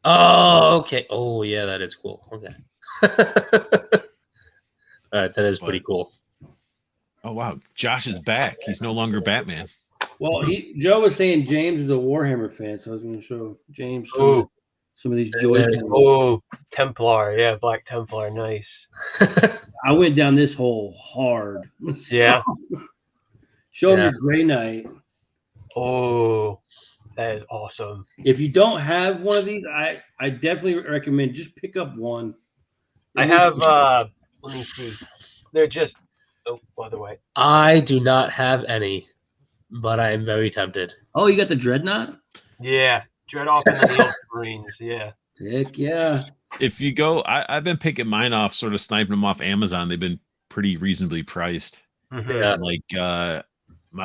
Oh, okay. Oh, yeah, that is cool. Okay. All right, that is pretty cool. Oh wow, Josh is back. He's no longer Batman. Well, Joe was saying James is a Warhammer fan, so I was going to show James. Some of these joy cameras. Oh, Templar, yeah, Black Templar, nice. I went down this hole hard. Yeah. Show them your Gray Knight. Oh, that is awesome. If you don't have one of these, I definitely recommend just pick up one. I have let me see. They're just by the way. I do not have any, but I am very tempted. Oh, you got the Dreadnought? Yeah. Dread-Off and the Neil Marines, yeah. Heck yeah. If you go, I've been picking mine off, sort of sniping them off Amazon. They've been pretty reasonably priced. Mm-hmm. Yeah. Like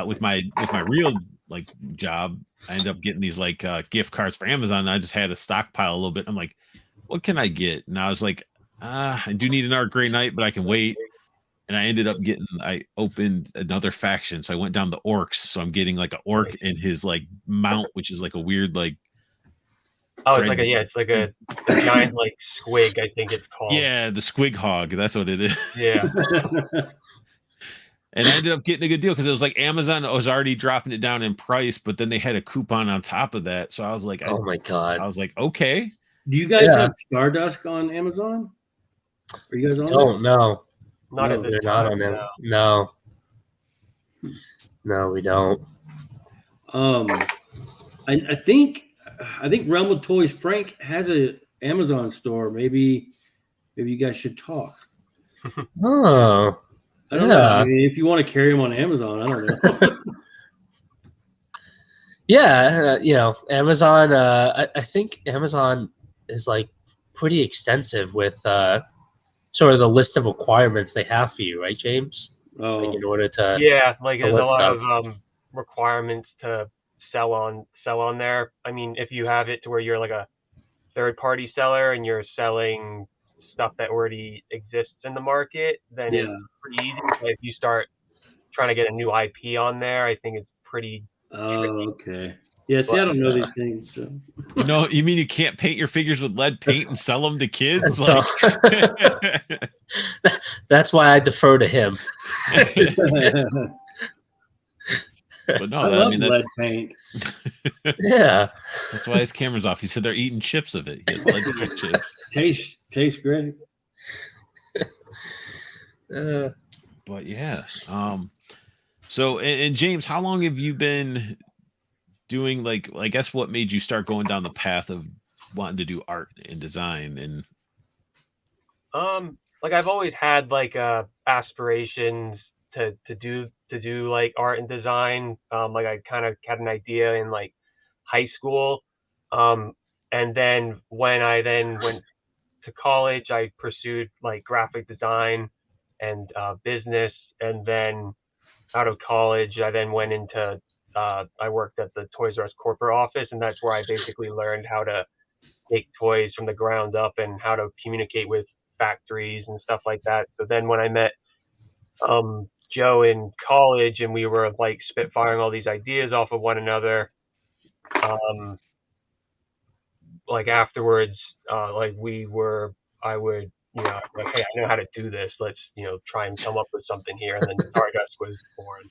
with my real like job, I ended up getting these like gift cards for Amazon. And I just had to stockpile a little bit. I'm like, what can I get? And I was like, I do need another Grey Knight, but I can wait. And I ended up I opened another faction. So I went down the orcs. So I'm getting like an orc in his like mount, which is like a weird like. Oh, it's like a giant like squig, I think it's called. Yeah, the squig hog. That's what it is. Yeah. And I ended up getting a good deal because it was like Amazon was already dropping it down in price, but then they had a coupon on top of that. So I was like, oh my God. I was like, okay. Do you guys have Star Dusk on Amazon? Are you guys on? Don't know. Not No, at this they're time, not on them. No. No, we don't. I think Realm of Toys Frank has a Amazon store. Maybe you guys should talk. Oh. I don't know. I mean, if you want to carry them on Amazon, I don't know. Yeah, Amazon. I think Amazon is like pretty extensive with sort of the list of requirements they have for you, right, James? Oh, like in order to like there's a lot of requirements to sell on there. I mean, if you have it to where you're like a third-party seller and you're selling stuff that already exists in the market, then it's pretty easy. But if you start trying to get a new IP on there, I think it's pretty tricky. Okay. Yeah, see, I don't know these things. So. You mean you can't paint your figures with lead paint and sell them to kids? That's why I defer to him. But no, I love lead paint. Yeah. That's why his camera's off. He said they're eating chips of it. He has lead paint chips. Tastes great. But yeah. So and James, how long have you been doing I guess what made you start going down the path of wanting to do art and design? And I've always had aspirations to do like art and design. I kind of had an idea in like high school. And then when I then went to college, I pursued like graphic design and business. And then out of college, I then went into I worked at the Toys R Us corporate office, and that's where I basically learned how to make toys from the ground up and how to communicate with factories and stuff like that. So then when I met Joe in college and we were like spitfiring all these ideas off of one another, afterwards, I would, like, hey, I know how to do this. Let's, try and come up with something here. And then Star Dusk was born.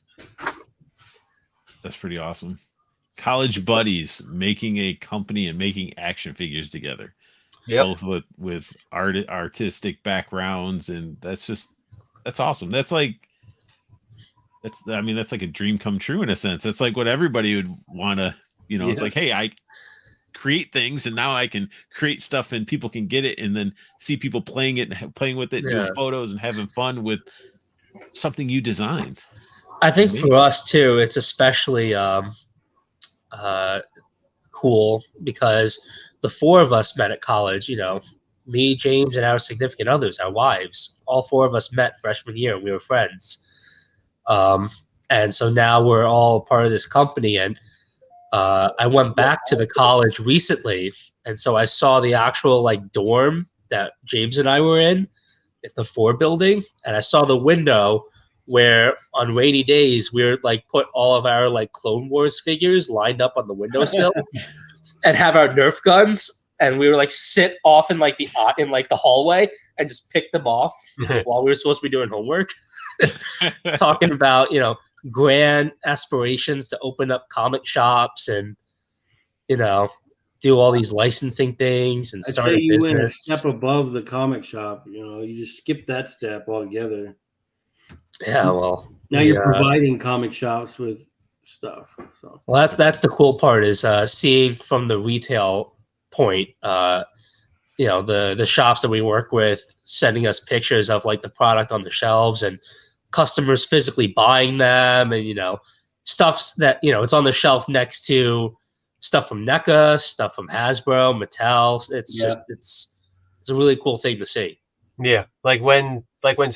That's pretty awesome. College buddies making a company and making action figures together. Yep. Both with artistic backgrounds, and that's awesome. That's like a dream come true in a sense. That's like what everybody would want to, it's like, hey, I create things and now I can create stuff and people can get it and then see people playing it and playing with it, doing photos and having fun with something you designed. I think for us too, it's especially cool because the four of us met at college, me, James, and our significant others, our wives, all four of us met freshman year. We were friends. And so now we're all part of this company. And I went back to the college recently. And so I saw the actual dorm that James and I were in the 4 building. And I saw the window where on rainy days we would put all of our Clone Wars figures lined up on the windowsill and have our Nerf guns, and we were sit off in the hallway and just pick them off while we were supposed to be doing homework. Talking about grand aspirations to open up comic shops and do all these licensing things and I'd start say a you went a business. step above the comic shop. You just skip that step altogether. Yeah, well, Now you're providing comic shops with stuff. So well, that's the cool part is seeing from the retail point. The shops that we work with sending us pictures of like the product on the shelves and customers physically buying them, and stuff that it's on the shelf next to stuff from NECA, stuff from Hasbro, Mattel. It's a really cool thing to see. Yeah, like when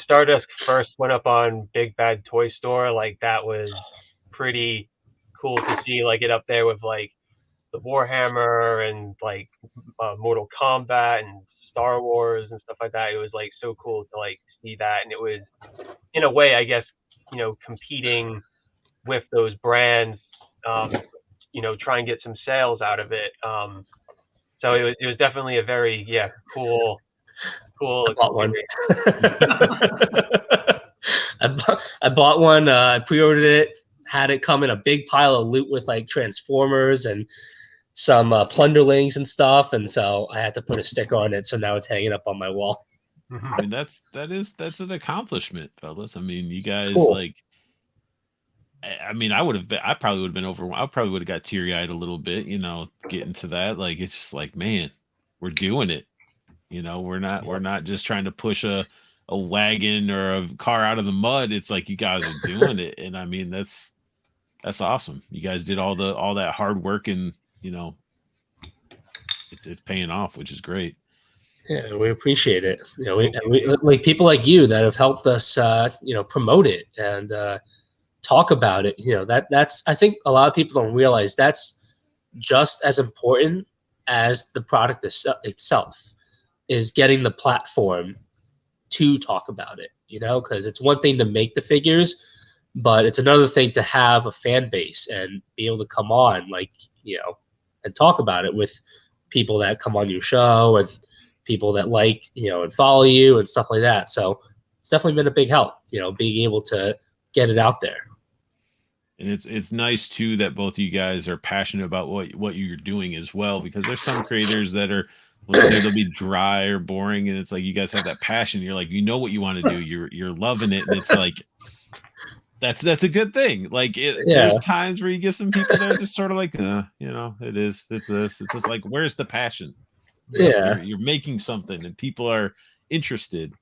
Star Dusk first went up on Big Bad Toy Store, like that was pretty cool to see, like it up there with like the Warhammer and like Mortal Kombat and Star Wars and stuff like that. It was like so cool to like see that, and it was in a way, I guess, competing with those brands, try and get some sales out of it. So it was definitely a very cool. I bought one. I bought one. I pre-ordered it. Had it come in a big pile of loot with like Transformers and some Plunderlings and stuff, and so I had to put a sticker on it. So now it's hanging up on my wall. I mean, that's an accomplishment, fellas. I mean, you guys cool. like. I mean, I probably would have been overwhelmed. I probably would have got teary-eyed a little bit, getting to that. Like, it's just like, man, we're doing it. We're not just trying to push a wagon or a car out of the mud. It's like you guys are doing it, and I mean that's awesome. You guys did all that hard work, and it's paying off, which is great. Yeah, we appreciate it. We like people like you that have helped us, promote it and talk about it. That's I think a lot of people don't realize that's just as important as the product itself. Is getting the platform to talk about it, because it's one thing to make the figures, but it's another thing to have a fan base and be able to come on, and talk about it with people that come on your show and people that and follow you and stuff like that. So it's definitely been a big help, being able to get it out there. And it's nice too that both of you guys are passionate about what you're doing as well, because there's some creators that are. They'll be dry or boring, and it's like you guys have that passion. You're like, what you want to do. You're loving it, and it's like that's a good thing. Like there's times where you get some people that are just sort of like, it's this. It's just like, where's the passion? You're making something, and people are interested.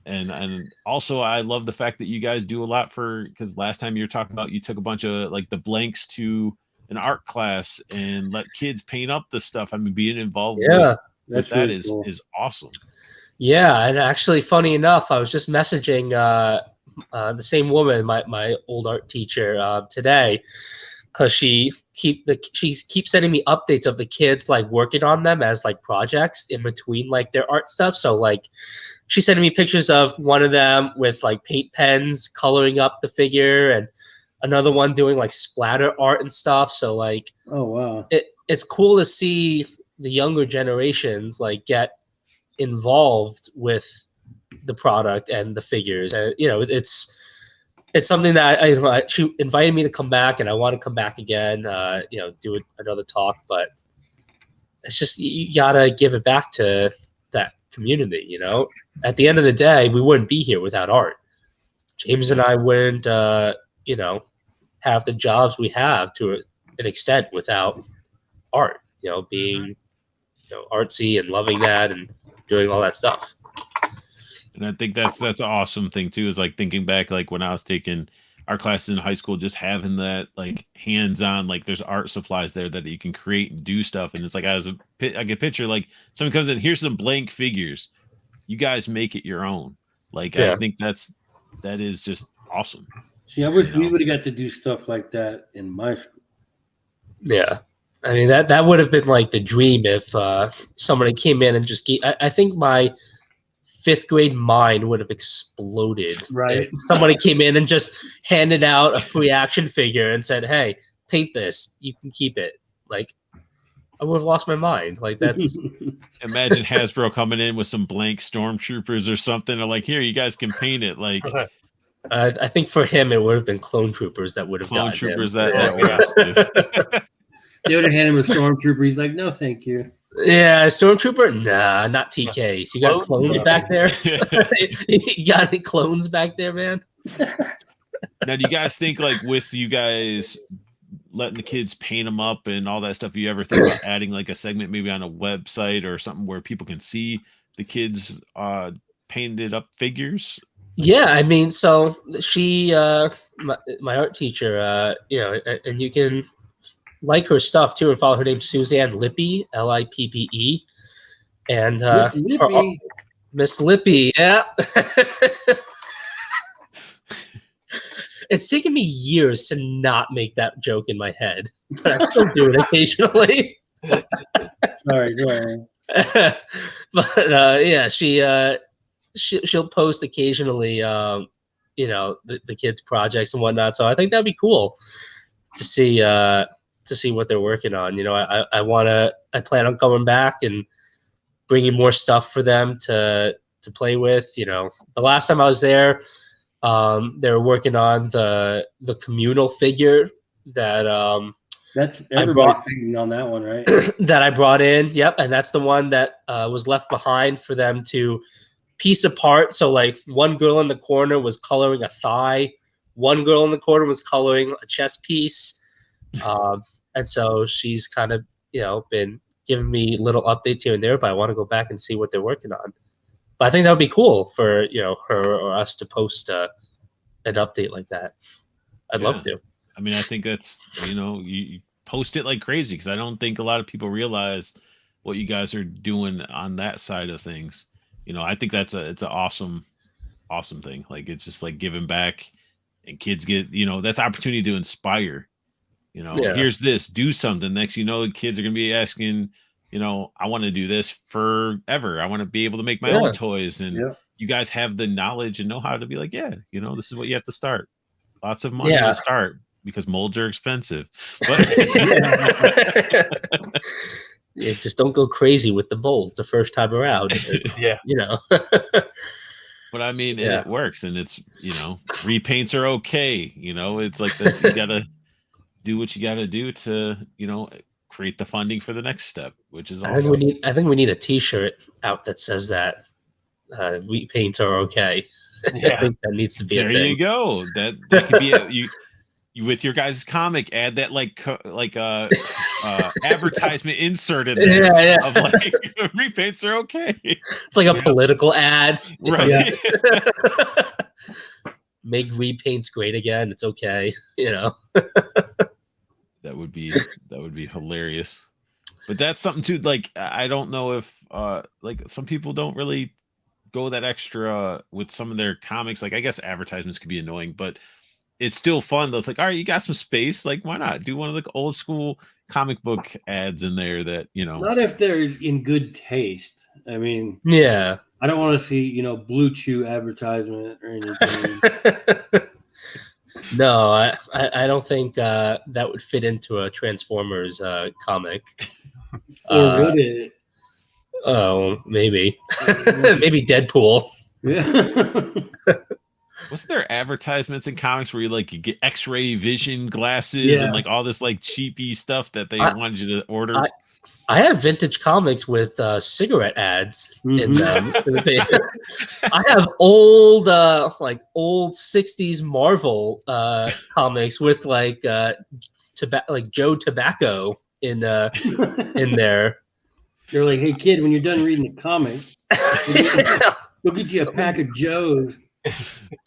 And also, I love the fact that you guys do a lot because last time you were talking about you took a bunch of like the blanks to an art class and let kids paint up the stuff. I mean, being involved with that really cool. is awesome. Yeah, and actually, funny enough, I was just messaging the same woman, my old art teacher, today, because she keeps sending me updates of the kids like working on them as like projects in between like their art stuff. So like, she's sending me pictures of one of them with like paint pens coloring up the figure, and another one doing like splatter art and stuff. So like, oh wow, it's cool to see the younger generations like get involved with the product and the figures, and it's something that she invited me to come back, and I want to come back again, do another talk, but it's just you gotta give it back to that community. At the end of the day, we wouldn't be here without art. James and I wouldn't have the jobs we have to an extent without art, being artsy and loving that and doing all that stuff. And I think that's an awesome thing too, is like thinking back, like when I was taking our classes in high school, just having that like hands-on, like there's art supplies there that you can create and do stuff. And it's like, I can picture like someone comes in, here's some blank figures. You guys make it your own. Like, I think that is just awesome. See, I wish we would have got to do stuff like that in my school. Yeah. I mean, that would have been like the dream if somebody came in and just I think my 5th grade mind would have exploded. Right. If somebody came in and just handed out a free action figure and said, hey, paint this. You can keep it. Like, I would have lost my mind. Like, that's... Imagine Hasbro coming in with some blank stormtroopers or something. Or like, here, you guys can paint it. Like... I think for him, it would have been clone troopers that would have clone gotten troopers him. that They would have handed him a stormtrooper. He's like, no, thank you. Yeah, Stormtrooper? Nah, not TK. So you got clones back there? You got any clones back there, man? Now, do you guys think, like, with you guys letting the kids paint them up and all that stuff, you ever think about adding like a segment maybe on a website or something where people can see the kids painted up figures? Yeah, I mean, so she, my art teacher, you know, and you can like her stuff too and follow her name, Suzanne Lippe, Lippe, and Miss Lippe, yeah. It's taken me years to not make that joke in my head, but I still do it occasionally. Sorry, go ahead. But yeah, she'll post occasionally, you know, the kids' projects and whatnot. So I think that'd be cool to see what they're working on. You know, I plan on coming back and bringing more stuff for them to play with. You know, the last time I was there, they were working on the communal figure that that's everybody's painting on that one, right? that I brought in. Yep, and that's the one that was left behind for them to piece apart. So like one girl in the corner was coloring a thigh, one girl in the corner was coloring a chest piece, and so she's kind of, you know, been giving me little updates here and there. But I want to go back and see what they're working on. But I think that would be cool for, you know, her or us to post an update like that. I'd love to. I mean, I think that's, you know, you post it like crazy, because I don't think a lot of people realize what you guys are doing on that side of things. You know, I think it's an awesome thing. Like, it's just like giving back, and kids get, you know, that's opportunity to inspire. You know, here's this, do something. Next, you know, the kids are going to be asking, you know, I want to do this forever. I want to be able to make my own toys. And you guys have the knowledge and know how to be like, yeah, you know, this is what you have to start. Lots of money to start, because molds are expensive. But yeah, just don't go crazy with the molds the first time around. You know. But I mean, and it works, and it's, you know, repaints are okay. You know, it's like this. You gotta do what you gotta do to, you know, create the funding for the next step, which is awesome. I think we need a T-shirt out that says that repaints are okay. Yeah. I think that needs to be there a thing. You go. That could be you with your guys' comic. Add that like advertisement insert in there of like repaints are okay. It's like a political ad, right? Make repaints great again. It's okay, you know. That would be hilarious. But that's something too. Like, I don't know if like some people don't really go that extra with some of their comics. Like, I guess advertisements could be annoying, but it's still fun. That's like, all right, you got some space. Like, why not do one of the old school comic book ads in there that, you know, not if they're in good taste. I mean, I don't want to see, you know, Blue Chew advertisement or anything. No, I don't think that would fit into a Transformers comic. Or would it? Oh, maybe. Maybe Deadpool. Yeah. What's their advertisements in comics where you get X-ray vision glasses and like all this like cheapy stuff that they wanted you to order? I have vintage comics with cigarette ads in them. I have old 60s Marvel comics with like Joe Tobacco in there. They're like, hey kid, when you're done reading the comic, we'll get you a pack of Joes.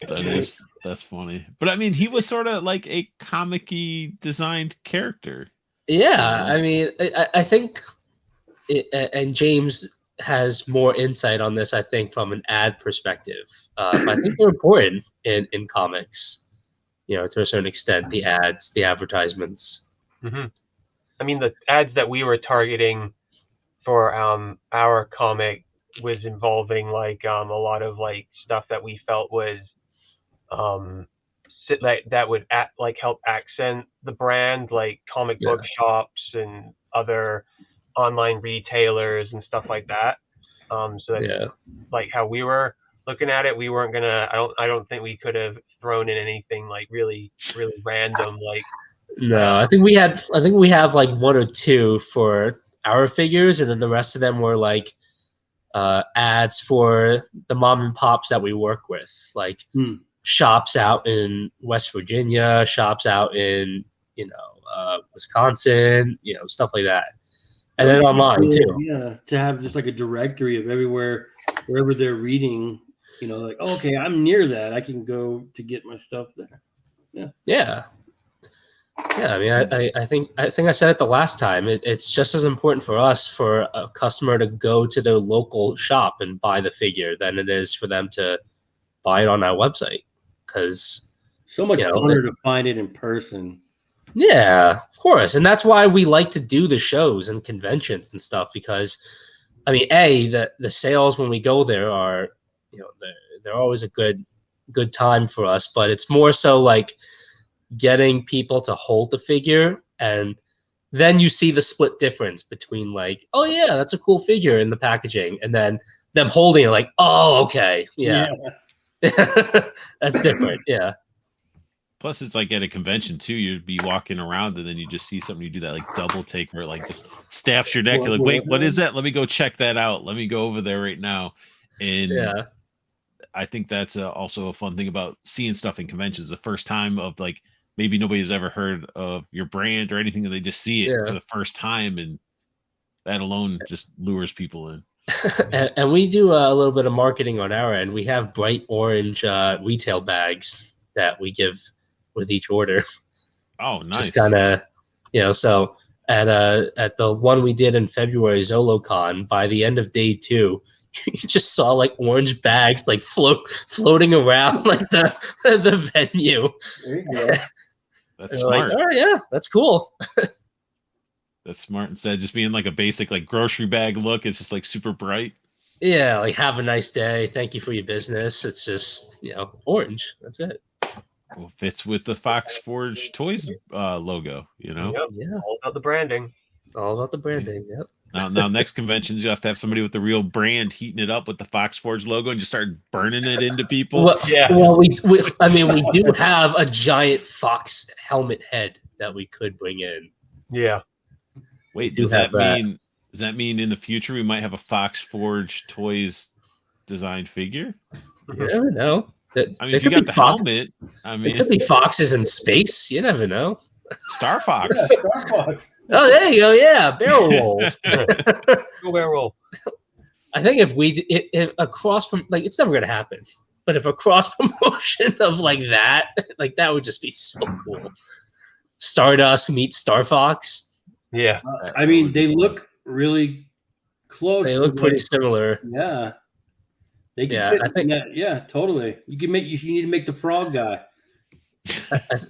That's funny. But I mean, he was sort of like a comic-y designed character. Yeah, I mean, I think, and James has more insight on this, I think, from an ad perspective. I think they're important in comics, you know, to a certain extent, the ads, the advertisements. Mm-hmm. I mean, the ads that we were targeting for our comic was involving like a lot of like stuff that we felt was that would help accent the brand, like comic book shops and other online retailers and stuff like that. So that like how we were looking at it, we weren't gonna. I don't think we could have thrown in anything like really random like No, I think we have like one or two for our figures, and then the rest of them were like ads for the mom and pops that we work with, like shops out in West Virginia, shops out in Wisconsin, stuff like that, and then online too. Yeah, to have just like a directory of everywhere, wherever they're reading. Like, okay, I'm near that. I can go to get my stuff there. Yeah. I mean, I think I said it the last time. It's just as important for us for a customer to go to their local shop and buy the figure than it is for them to buy it on our website. Because so much funner to find it in person. Yeah, of course, and that's why we like to do the shows and conventions and stuff. Because, I mean, the sales when we go there are, they're always a good time for us. But it's more so like getting people to hold the figure, and then you see the split difference between like, oh yeah, that's a cool figure in the packaging, and then them holding it like, oh okay, yeah. That's different. Yeah. Plus, it's like at a convention too. You'd be walking around, and then you just see something. You do that like double take, where it like just snaps your neck. You're like, wait, what is that? Let me go check that out. Let me go over there right now. And yeah, I think that's also a fun thing about seeing stuff in conventions. The first time of like maybe nobody's ever heard of your brand or anything, and they just see it for the first time, and that alone just lures people in. and we do a little bit of marketing on our end. We have bright orange retail bags that we give with each order. Oh, nice. Just kind of, so at the one we did in February, ZoloCon, by the end of day 2, you just saw like orange bags like floating around like the venue. There you go. That's smart. Like, oh yeah, that's cool. That's smart. Instead of just being like a basic like grocery bag look, it's just like super bright. Yeah, like have a nice day. Thank you for your business. It's just, orange. That's it. Well, fits with the Fox Forge Toys logo, Yep. Yeah. All about the branding. All about the branding. Yep. Now next conventions you have to have somebody with the real brand heating it up with the Fox Forge logo and just start burning it into people. Well, we do have a giant fox helmet head that we could bring in. Yeah. Wait, does that mean in the future we might have a Fox Forge Toys designed figure? You never know. I mean, if you got the helmet, I mean, it could be foxes in space. You never know. Star Fox. Yeah, Star Fox. Oh, there you go. Yeah, barrel roll. Go barrel roll. I think if a cross from like it's never gonna happen, but if a cross promotion of like that would just be so cool. Stardust meets Star Fox. Yeah. I mean, they look really close. They look pretty similar. Yeah. They can Yeah, fit totally. You need to make the frog guy.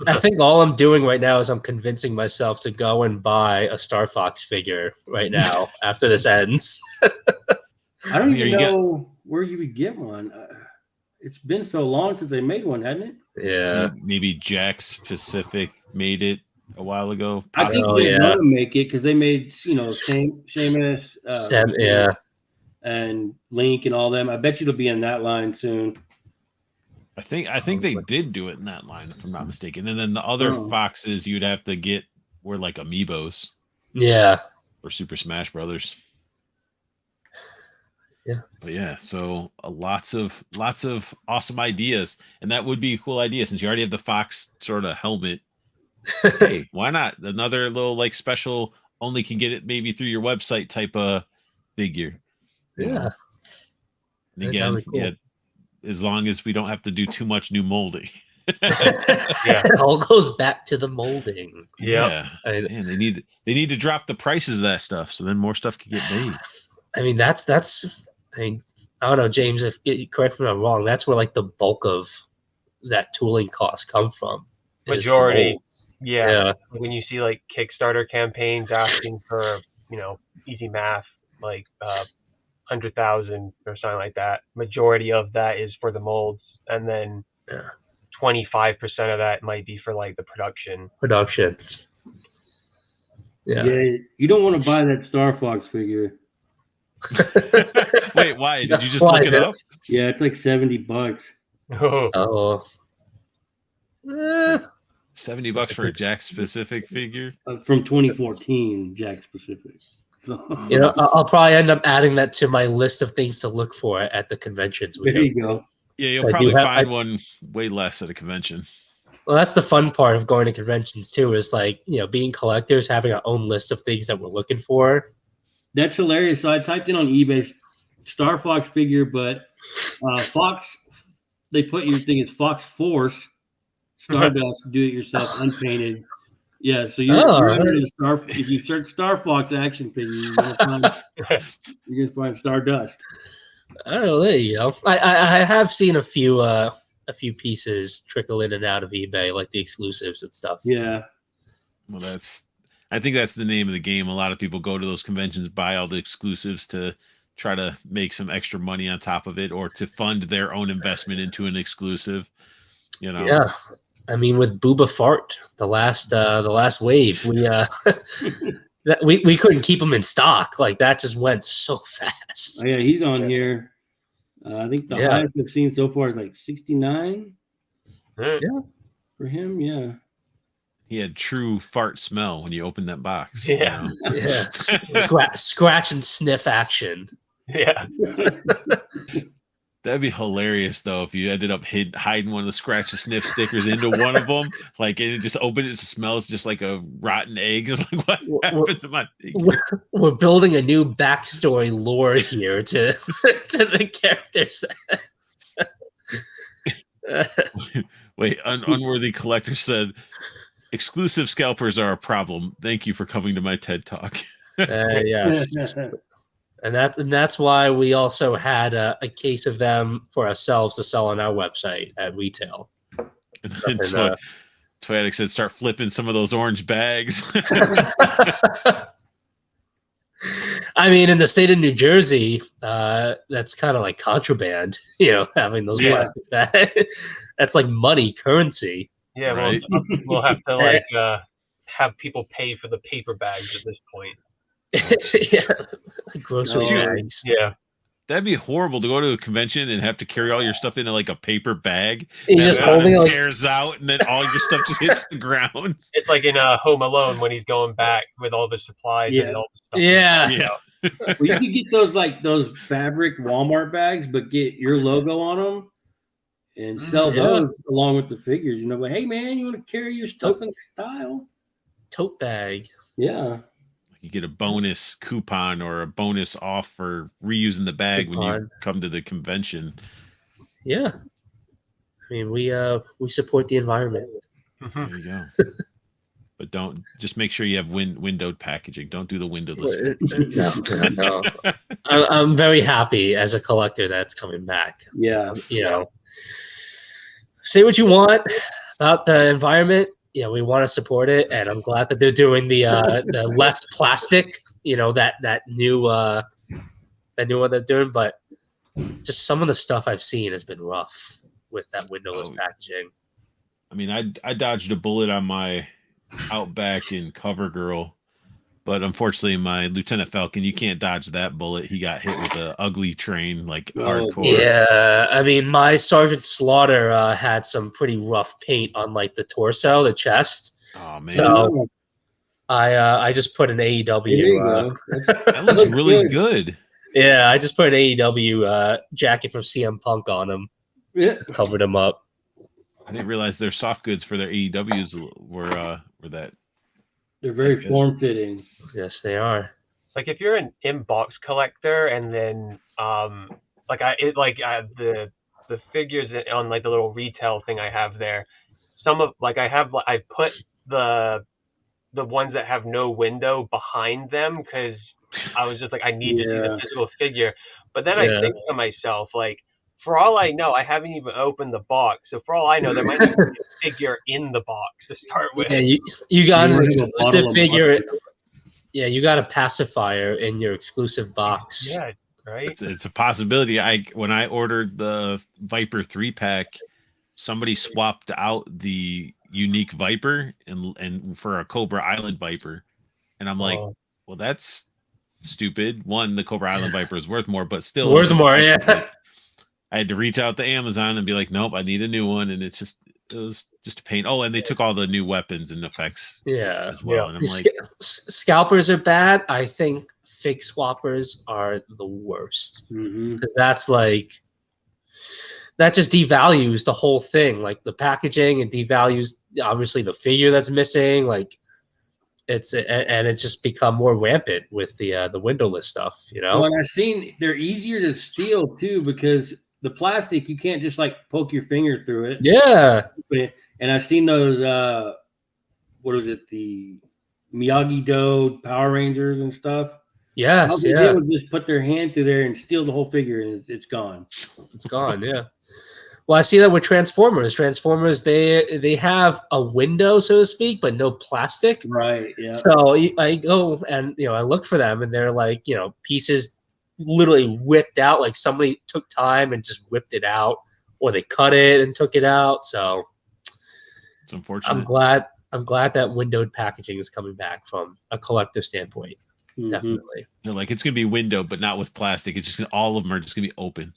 I think all I'm doing right now is I'm convincing myself to go and buy a Star Fox figure right now after this ends. I don't even know where you would get one. It's been so long since they made one, hasn't it? Yeah. Maybe Jack's Pacific made it a while ago. I think they're going to make it because they made, Seamus, and Link and all them. I bet you they'll be in that line soon. I think they did do it in that line, if I'm not mistaken. And then the other Foxes you'd have to get were like Amiibos. Yeah. Or Super Smash Brothers. Yeah. But yeah, so lots of awesome ideas. And that would be a cool idea since you already have the Fox sort of helmet. Hey, why not? Another little like special only can get it maybe through your website type of figure. Yeah. And again, cool. As long as we don't have to do too much new molding. It all goes back to the molding. Yeah. Man, they need to drop the prices of that stuff so then more stuff can get made. I mean, I don't know, James, correct me if I'm wrong, that's where like the bulk of that tooling cost come from. Majority. Yeah. When you see like Kickstarter campaigns asking for, easy math, like 100,000 or something like that, majority of that is for the molds, and then 25% of that might be for like the production. Yeah, you don't want to buy that Star Fox figure. Wait, why? Did you just look it up? Yeah, it's like $70. Oh. $70 for a Jack specific figure from 2014, Jack specific. So, You know, I'll probably end up adding that to my list of things to look for at the conventions. there you go. Yeah, you'll I do probably have- find one way less at a convention. Well, that's the fun part of going to conventions too. Is like being collectors, having our own list of things that we're looking for. That's hilarious. So I typed in on eBay Star Fox figure, but Fox, they put you think it's Fox Force, Stardust, do it yourself, unpainted. Yeah, so you're under the Star. If you search Star Fox action figure, you're gonna find Stardust. Oh, there you go. I have seen a few pieces trickle in and out of eBay, like the exclusives and stuff. Yeah. Well, I think that's the name of the game. A lot of people go to those conventions, buy all the exclusives to try to make some extra money on top of it, or to fund their own investment into an exclusive. Yeah. I mean, with Booba Fart, the last wave, we couldn't keep them in stock. Like that just went so fast. Oh, yeah, he's on here. I think the highest I've seen so far is like 69. Yeah. For him, yeah. He had true fart smell when you opened that box. Yeah. Yeah. Scratch and sniff action. Yeah. That'd be hilarious though if you ended up hiding one of the scratch and sniff stickers into one of them, like, and it just opened, it smells just like a rotten egg. It's like, what happened to my figure? We're building a new backstory lore here to the characters. Wait, Unworthy Collector said, exclusive scalpers are a problem. Thank you for coming to my TED Talk. Yes. And that's why we also had a case of them for ourselves to sell on our website at retail. And then Toy Addict said, start flipping some of those orange bags. I mean, in the state of New Jersey, that's kind of like contraband, having those plastic bags. That's like money, currency. Yeah, right? We'll have to have people pay for the paper bags at this point. Grocery bags. Yeah, that'd be horrible to go to a convention and have to carry all your stuff into like a paper bag. He's just holding it, tears out, and then all your stuff just hits the ground. It's like in Home Alone when he's going back with all the supplies and all the stuff. Yeah. Well, you could get those fabric Walmart bags, but get your logo on them and sell those along with the figures. Like, hey man, you want to carry your stuff in style? Tote bag. Yeah. You get a bonus coupon or a bonus off for reusing the bag when you come to the convention. Yeah. I mean, we support the environment. There you go. But don't just make sure you have windowed packaging. Don't do the windowless. No. I'm very happy as a collector that's coming back. Yeah. Say what you want about the environment. We want to support it, and I'm glad that they're doing the less plastic. That new one they're doing, but just some of the stuff I've seen has been rough with that windowless packaging. I mean, I dodged a bullet on my Outback in CoverGirl, but unfortunately, my Lieutenant Falcon, you can't dodge that bullet. He got hit with an ugly train, like hardcore. Yeah, I mean, my Sergeant Slaughter had some pretty rough paint on like the torso, the chest. Oh man! So I just put an AEW. That looks really good. Yeah, I just put an AEW jacket from CM Punk on him. Yeah, covered him up. I didn't realize their soft goods for their AEWs were that. They're very form fitting. Yes, they are. Like if you're an in-box collector, and then the figures on like the little retail thing I have there. I put the ones that have no window behind them because I was just like, I need to see the physical figure. But then I think to myself, like, for all I know, I haven't even opened the box. So for all I know, there might be a figure in the box to start with. Yeah, you got an exclusive figure. Yeah, you got a pacifier in your exclusive box. Yeah, right. It's a possibility. When I ordered the Viper 3-pack, somebody swapped out the unique Viper and for a Cobra Island Viper, and I'm like, well, that's stupid. One, the Cobra Island Viper is worth more, but still worth more. Yeah. I had to reach out to Amazon and be like, nope, I need a new one. And it's just, it was just a pain. Oh, and they took all the new weapons and effects as well. And I'm like, scalpers are bad. I think fig swappers are the worst because that's like that just devalues the whole thing, like the packaging, and devalues obviously the figure that's missing. Like it's just become more rampant with the windowless stuff, you know. Well, and I've seen they're easier to steal too because the plastic you can't just like poke your finger through it. Yeah. And I've seen those what was it, the Miyagi-Do Power Rangers and stuff. Yes. All they did was just put their hand through there and steal the whole figure, and it's gone. It's gone. Yeah. Well, I see that with Transformers. Transformers, they have a window, so to speak, but no plastic. Right. Yeah. So I go and I look for them, and they're like pieces literally whipped out, like somebody took time and just whipped it out, or they cut it and took it out. So it's unfortunate. I'm glad that windowed packaging is coming back from a collector standpoint. Definitely. They're like, it's gonna be window, but not with plastic. It's just all of them are just gonna be open.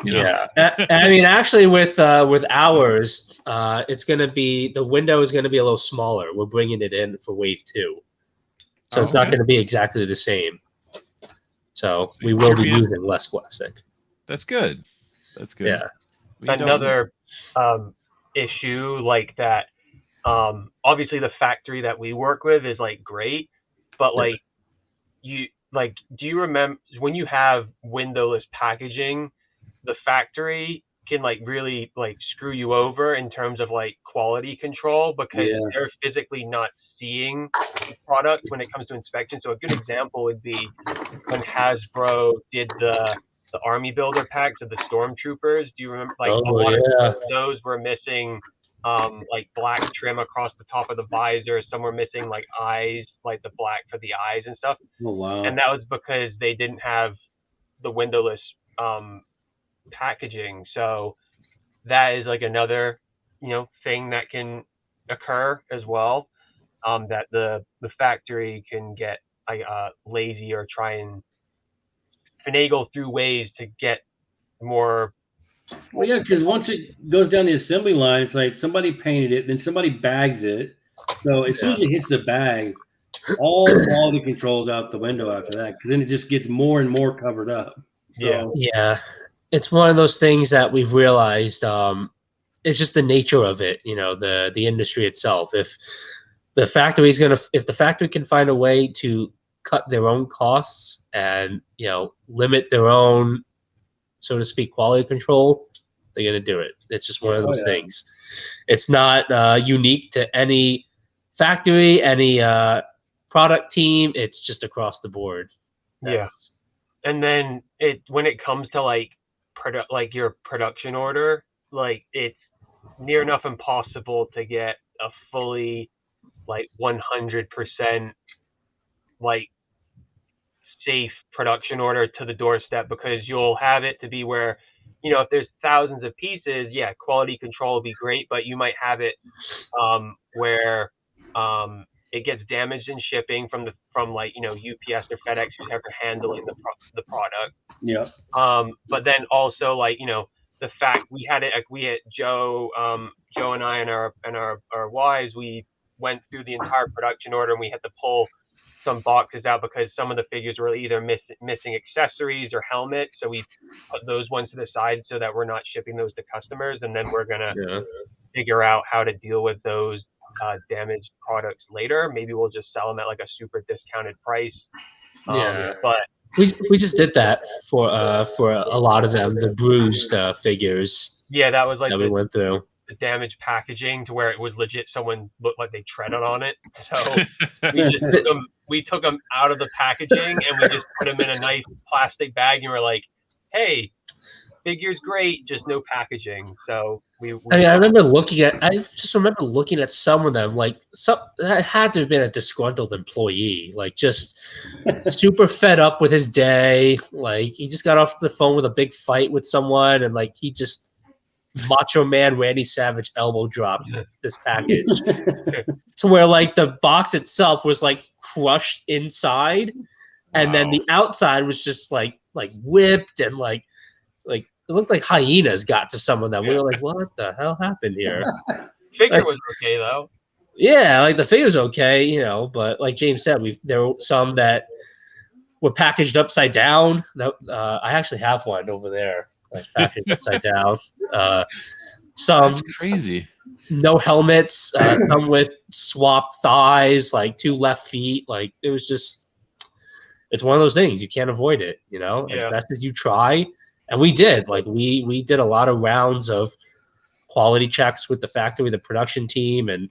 Yeah. I mean, actually, with ours, it's gonna be the window is gonna be a little smaller. We're bringing it in for Wave 2, so it's not gonna be exactly the same. So we will be using less plastic. That's good. That's good. Yeah. Another issue like that. Obviously, the factory that we work with is like great, but like do you remember when you have windowless packaging, the factory can like really like screw you over in terms of like quality control because they're physically not seeing the product when it comes to inspection. So a good example would be when Hasbro did the army builder packs of the stormtroopers. Do you remember? Like a lot of those were missing like black trim across the top of the visor. Some were missing like eyes, like the black for the eyes and stuff. Oh wow! And that was because they didn't have the windowless packaging. So that is like another thing that can occur as well. That the factory can get lazy or try and finagle through ways to get more. Well, yeah, because once it goes down the assembly line, it's like somebody painted it, then somebody bags it. So as soon as it hits the bag, all the quality controls out the window after that, because then it just gets more and more covered up. So, yeah, it's one of those things that we've realized. It's just the nature of it, the industry itself. If the factory can find a way to cut their own costs and limit their own, so to speak, quality control, they're going to do it. It's just one of those things. It's not unique to any factory, any product team. It's just across the board. And then when it comes to like your production order, like it's near enough impossible to get a fully like 100% like safe production order to the doorstep, because you'll have it to be where if there's thousands of pieces, quality control will be great, but you might have it where it gets damaged in shipping from like UPS or FedEx, who's ever handling the product. But then also like the fact we had Joe and I and our wives, we went through the entire production order and we had to pull some boxes out because some of the figures were either missing accessories or helmets. So we put those ones to the side so that we're not shipping those to customers. And then we're going to figure out how to deal with those damaged products later. Maybe we'll just sell them at like a super discounted price. But we just did that for a lot of them, the bruised figures. Yeah, that was like we went through the damaged packaging to where it was legit. Someone looked like they treaded on it. So we took them out of the packaging and we just put them in a nice plastic bag. And we're like, hey, figure's great, just no packaging. So I remember looking at some of them, like that had to have been a disgruntled employee, like just super fed up with his day. Like he just got off the phone with a big fight with someone, and like he just Macho Man Randy Savage elbow dropped this package to where like the box itself was like crushed inside, and then the outside was just like whipped and like looked like hyenas got to some of them. We were like, what the hell happened here? Figure was okay though. Yeah, like the figure's okay, you know, but like James said, there were some that were packaged upside down. That I actually have one over there, like packaged upside down. Some That's crazy. No helmets, some with swapped thighs, like 2 left feet. Like it was just, it's one of those things you can't avoid it, you know. As best as you try, and we did. Like we did a lot of rounds of quality checks with the factory, the production team, and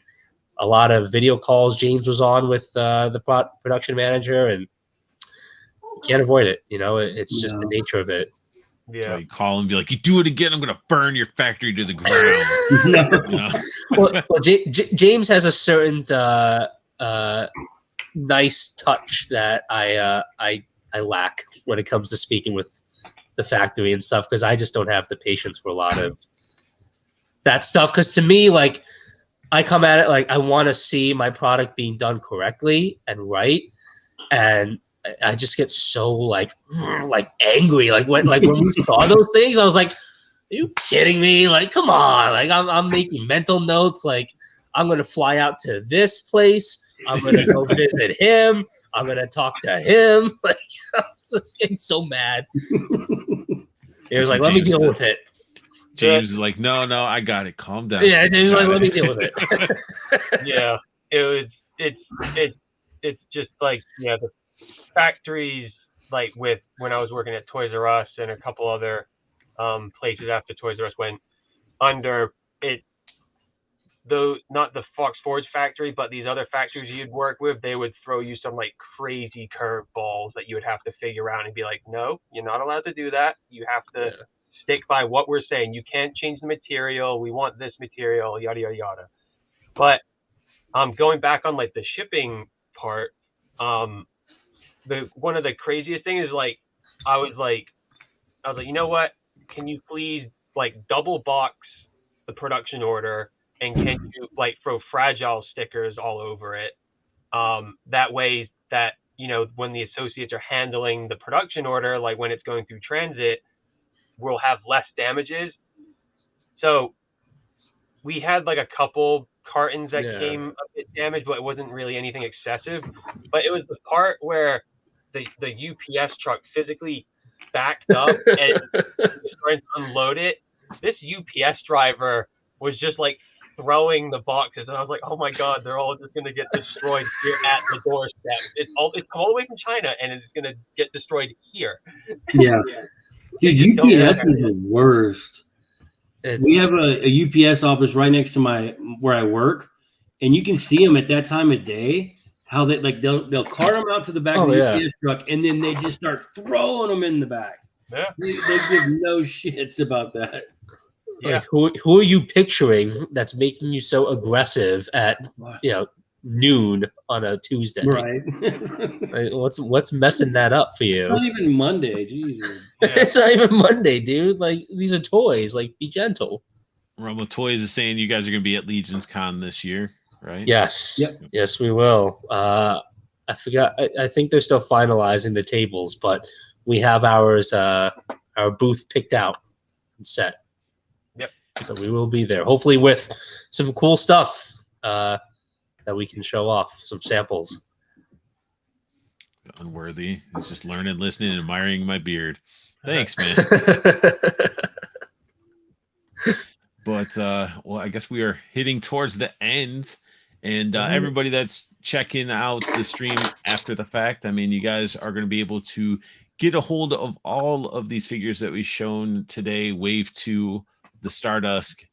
a lot of video calls James was on with the production manager, and you can't avoid it. You know, it's just the nature of it. Yeah. So you call and be like, "You do it again, I'm going to burn your factory to the ground." You know? Well, James has a certain nice touch that I lack when it comes to speaking with the factory and stuff, because I just don't have the patience for a lot of that stuff. Because to me, like, I come at it like I want to see my product being done correctly and right, and I just get so like angry. Like when we saw those things, I was like, "Are you kidding me? Like, come on! Like I'm making mental notes. Like I'm gonna fly out to this place. I'm gonna go visit him. I'm gonna talk to him." Like I was just getting so mad. He was like, "Let me deal with it." James is like, no, I got it. Calm down. Yeah, James was like, let me deal with it. Yeah, it's just like, yeah, the factories, like when I was working at Toys R Us and a couple other places after Toys R Us went under it, though not the Fox Forge factory, but these other factories you'd work with, they would throw you some like crazy curveballs that you would have to figure out and be like, no, you're not allowed to do that. You have to stick by what we're saying. You can't change the material. We want this material, yada yada yada. But going back on like the shipping part, one of the craziest things is like I was like, you know what? Can you please like double box the production order, and can you like throw fragile stickers all over it? That way that, you know, when the associates are handling the production order, like when it's going through transit, we'll have less damages. So we had like a couple cartons that came a bit damaged, but it wasn't really anything excessive. But it was the part where the UPS truck physically backed up and started to unload it. This UPS driver was just like throwing the boxes, and I was like, oh my god, they're all just gonna get destroyed here at the doorstep. It's all the way from China, and it's gonna get destroyed here. Yeah. Dude, UPS is the worst. We have a UPS office right next to where I work, and you can see them at that time of day. How they'll cart them out to the back of the UPS truck, and then they just start throwing them in the back. Yeah, they give no shits about that. Yeah, like, who are you picturing that's making you so aggressive at noon on a Tuesday? Right. Like, what's messing that up for you? It's not even Monday, Jesus. Yeah. It's not even Monday, dude. Like, these are toys. Like, be gentle. Rumble Toys is saying you guys are going to be at Legion's Con this year, right? Yes. Yep. Yes, we will. I forgot. I think they're still finalizing the tables, but we have our booth picked out and set. Yep. So we will be there, hopefully with some cool stuff that we can show off, some samples. Unworthy. He's just learning, listening, and admiring my beard. Thanks, man. But well, I guess we are hitting towards the end, and everybody that's checking out the stream after the fact, I mean, you guys are going to be able to get a hold of all of these figures that we've shown today, Wave 2, the Star Dusk,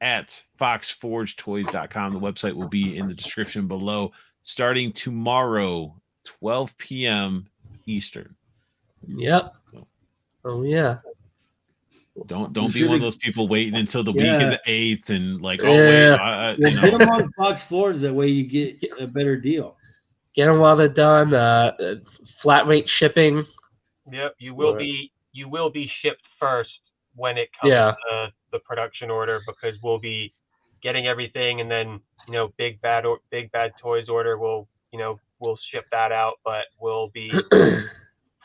at foxforgetoys.com. The website will be in the description below, starting tomorrow, 12 p.m. Eastern. Yep. Oh, yeah. Don't be one of those people waiting until the week of the 8th and like, get them on Fox Forge. That way you get a better deal. Get them while they're done. Flat rate shipping. Yep, you will be shipped first when it comes to the production order, because we'll be getting everything, and then Big Bad Toys order we'll ship that out, but we'll be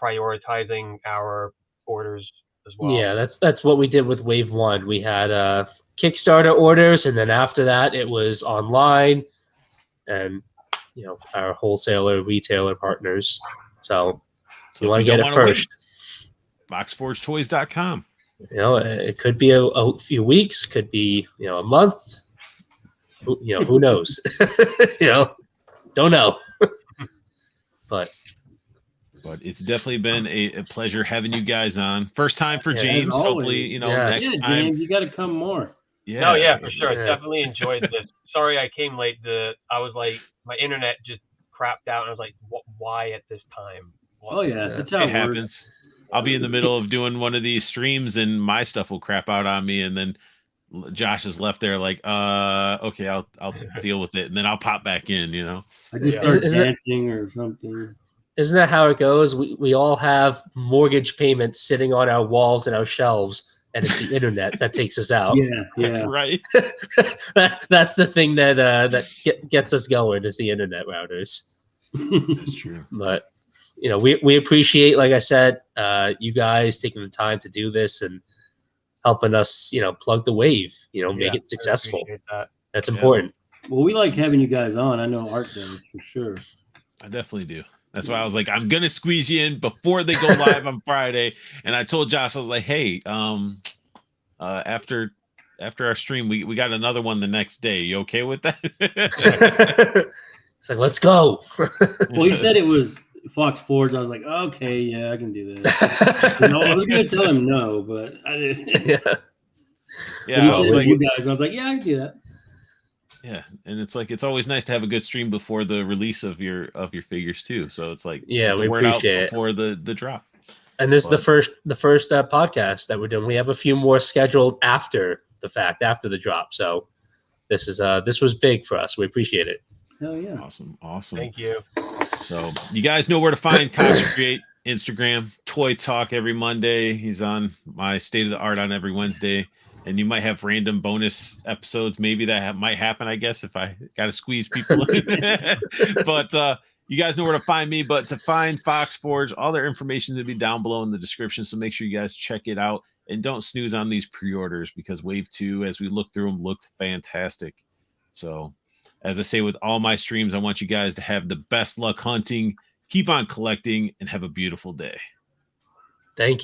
prioritizing our orders as well. Yeah, that's what we did with Wave 1. We had Kickstarter orders, and then after that it was online and our wholesaler, retailer partners. So you want to get it first. FoxForgeToys.com. It could be a few weeks, could be a month. Who knows? Don't know. But it's definitely been a pleasure having you guys on. First time for James. Hopefully, yes. next time. James, you got to come more. Yeah. No, yeah, for sure. Yeah. Definitely enjoyed this. Sorry I came late. I was like, my internet just crapped out, and I was like, why at this time? That's how it happens. I'll be in the middle of doing one of these streams, and my stuff will crap out on me, and then Josh is left there like, okay, I'll deal with it, and then I'll pop back in. I just start dancing or something. Isn't that how it goes? We all have mortgage payments sitting on our walls and our shelves, and it's the internet that takes us out. Yeah. Right. That's the thing that gets us going is the internet routers. That's true. But we appreciate, like I said, you guys taking the time to do this and helping us, plug the wave, make it successful. That's important. Well, we like having you guys on. I know Art does for sure. I definitely do. That's why I was like, I'm gonna squeeze you in before they go live on Friday. And I told Josh, I was like, hey, after our stream, we got another one the next day. You okay with that? It's like, let's go. Well, he said it was Fox Forge. I was like, okay, yeah, I can do that. I was gonna tell him no, but I didn't. Yeah, I was like, you guys. I was like, yeah, I can do that. Yeah, and it's always nice to have a good stream before the release of your figures too. So it's like, we appreciate it before the drop. And this is the first podcast that we're doing. We have a few more scheduled after the fact, after the drop. So this was big for us. We appreciate it. Hell yeah! Awesome. Thank you. So you guys know where to find Cox Create. Instagram, Toy Talk every Monday. He's on my State of the Art on every Wednesday. And you might have random bonus episodes. Maybe that might happen, I guess, if I got to squeeze people in. But you guys know where to find me. But to find Fox Forge, all their information will be down below in the description. So make sure you guys check it out. And don't snooze on these pre-orders because Wave 2, as we look through them, looked fantastic. So as I say with all my streams, I want you guys to have the best luck hunting. Keep on collecting and have a beautiful day. Thank you.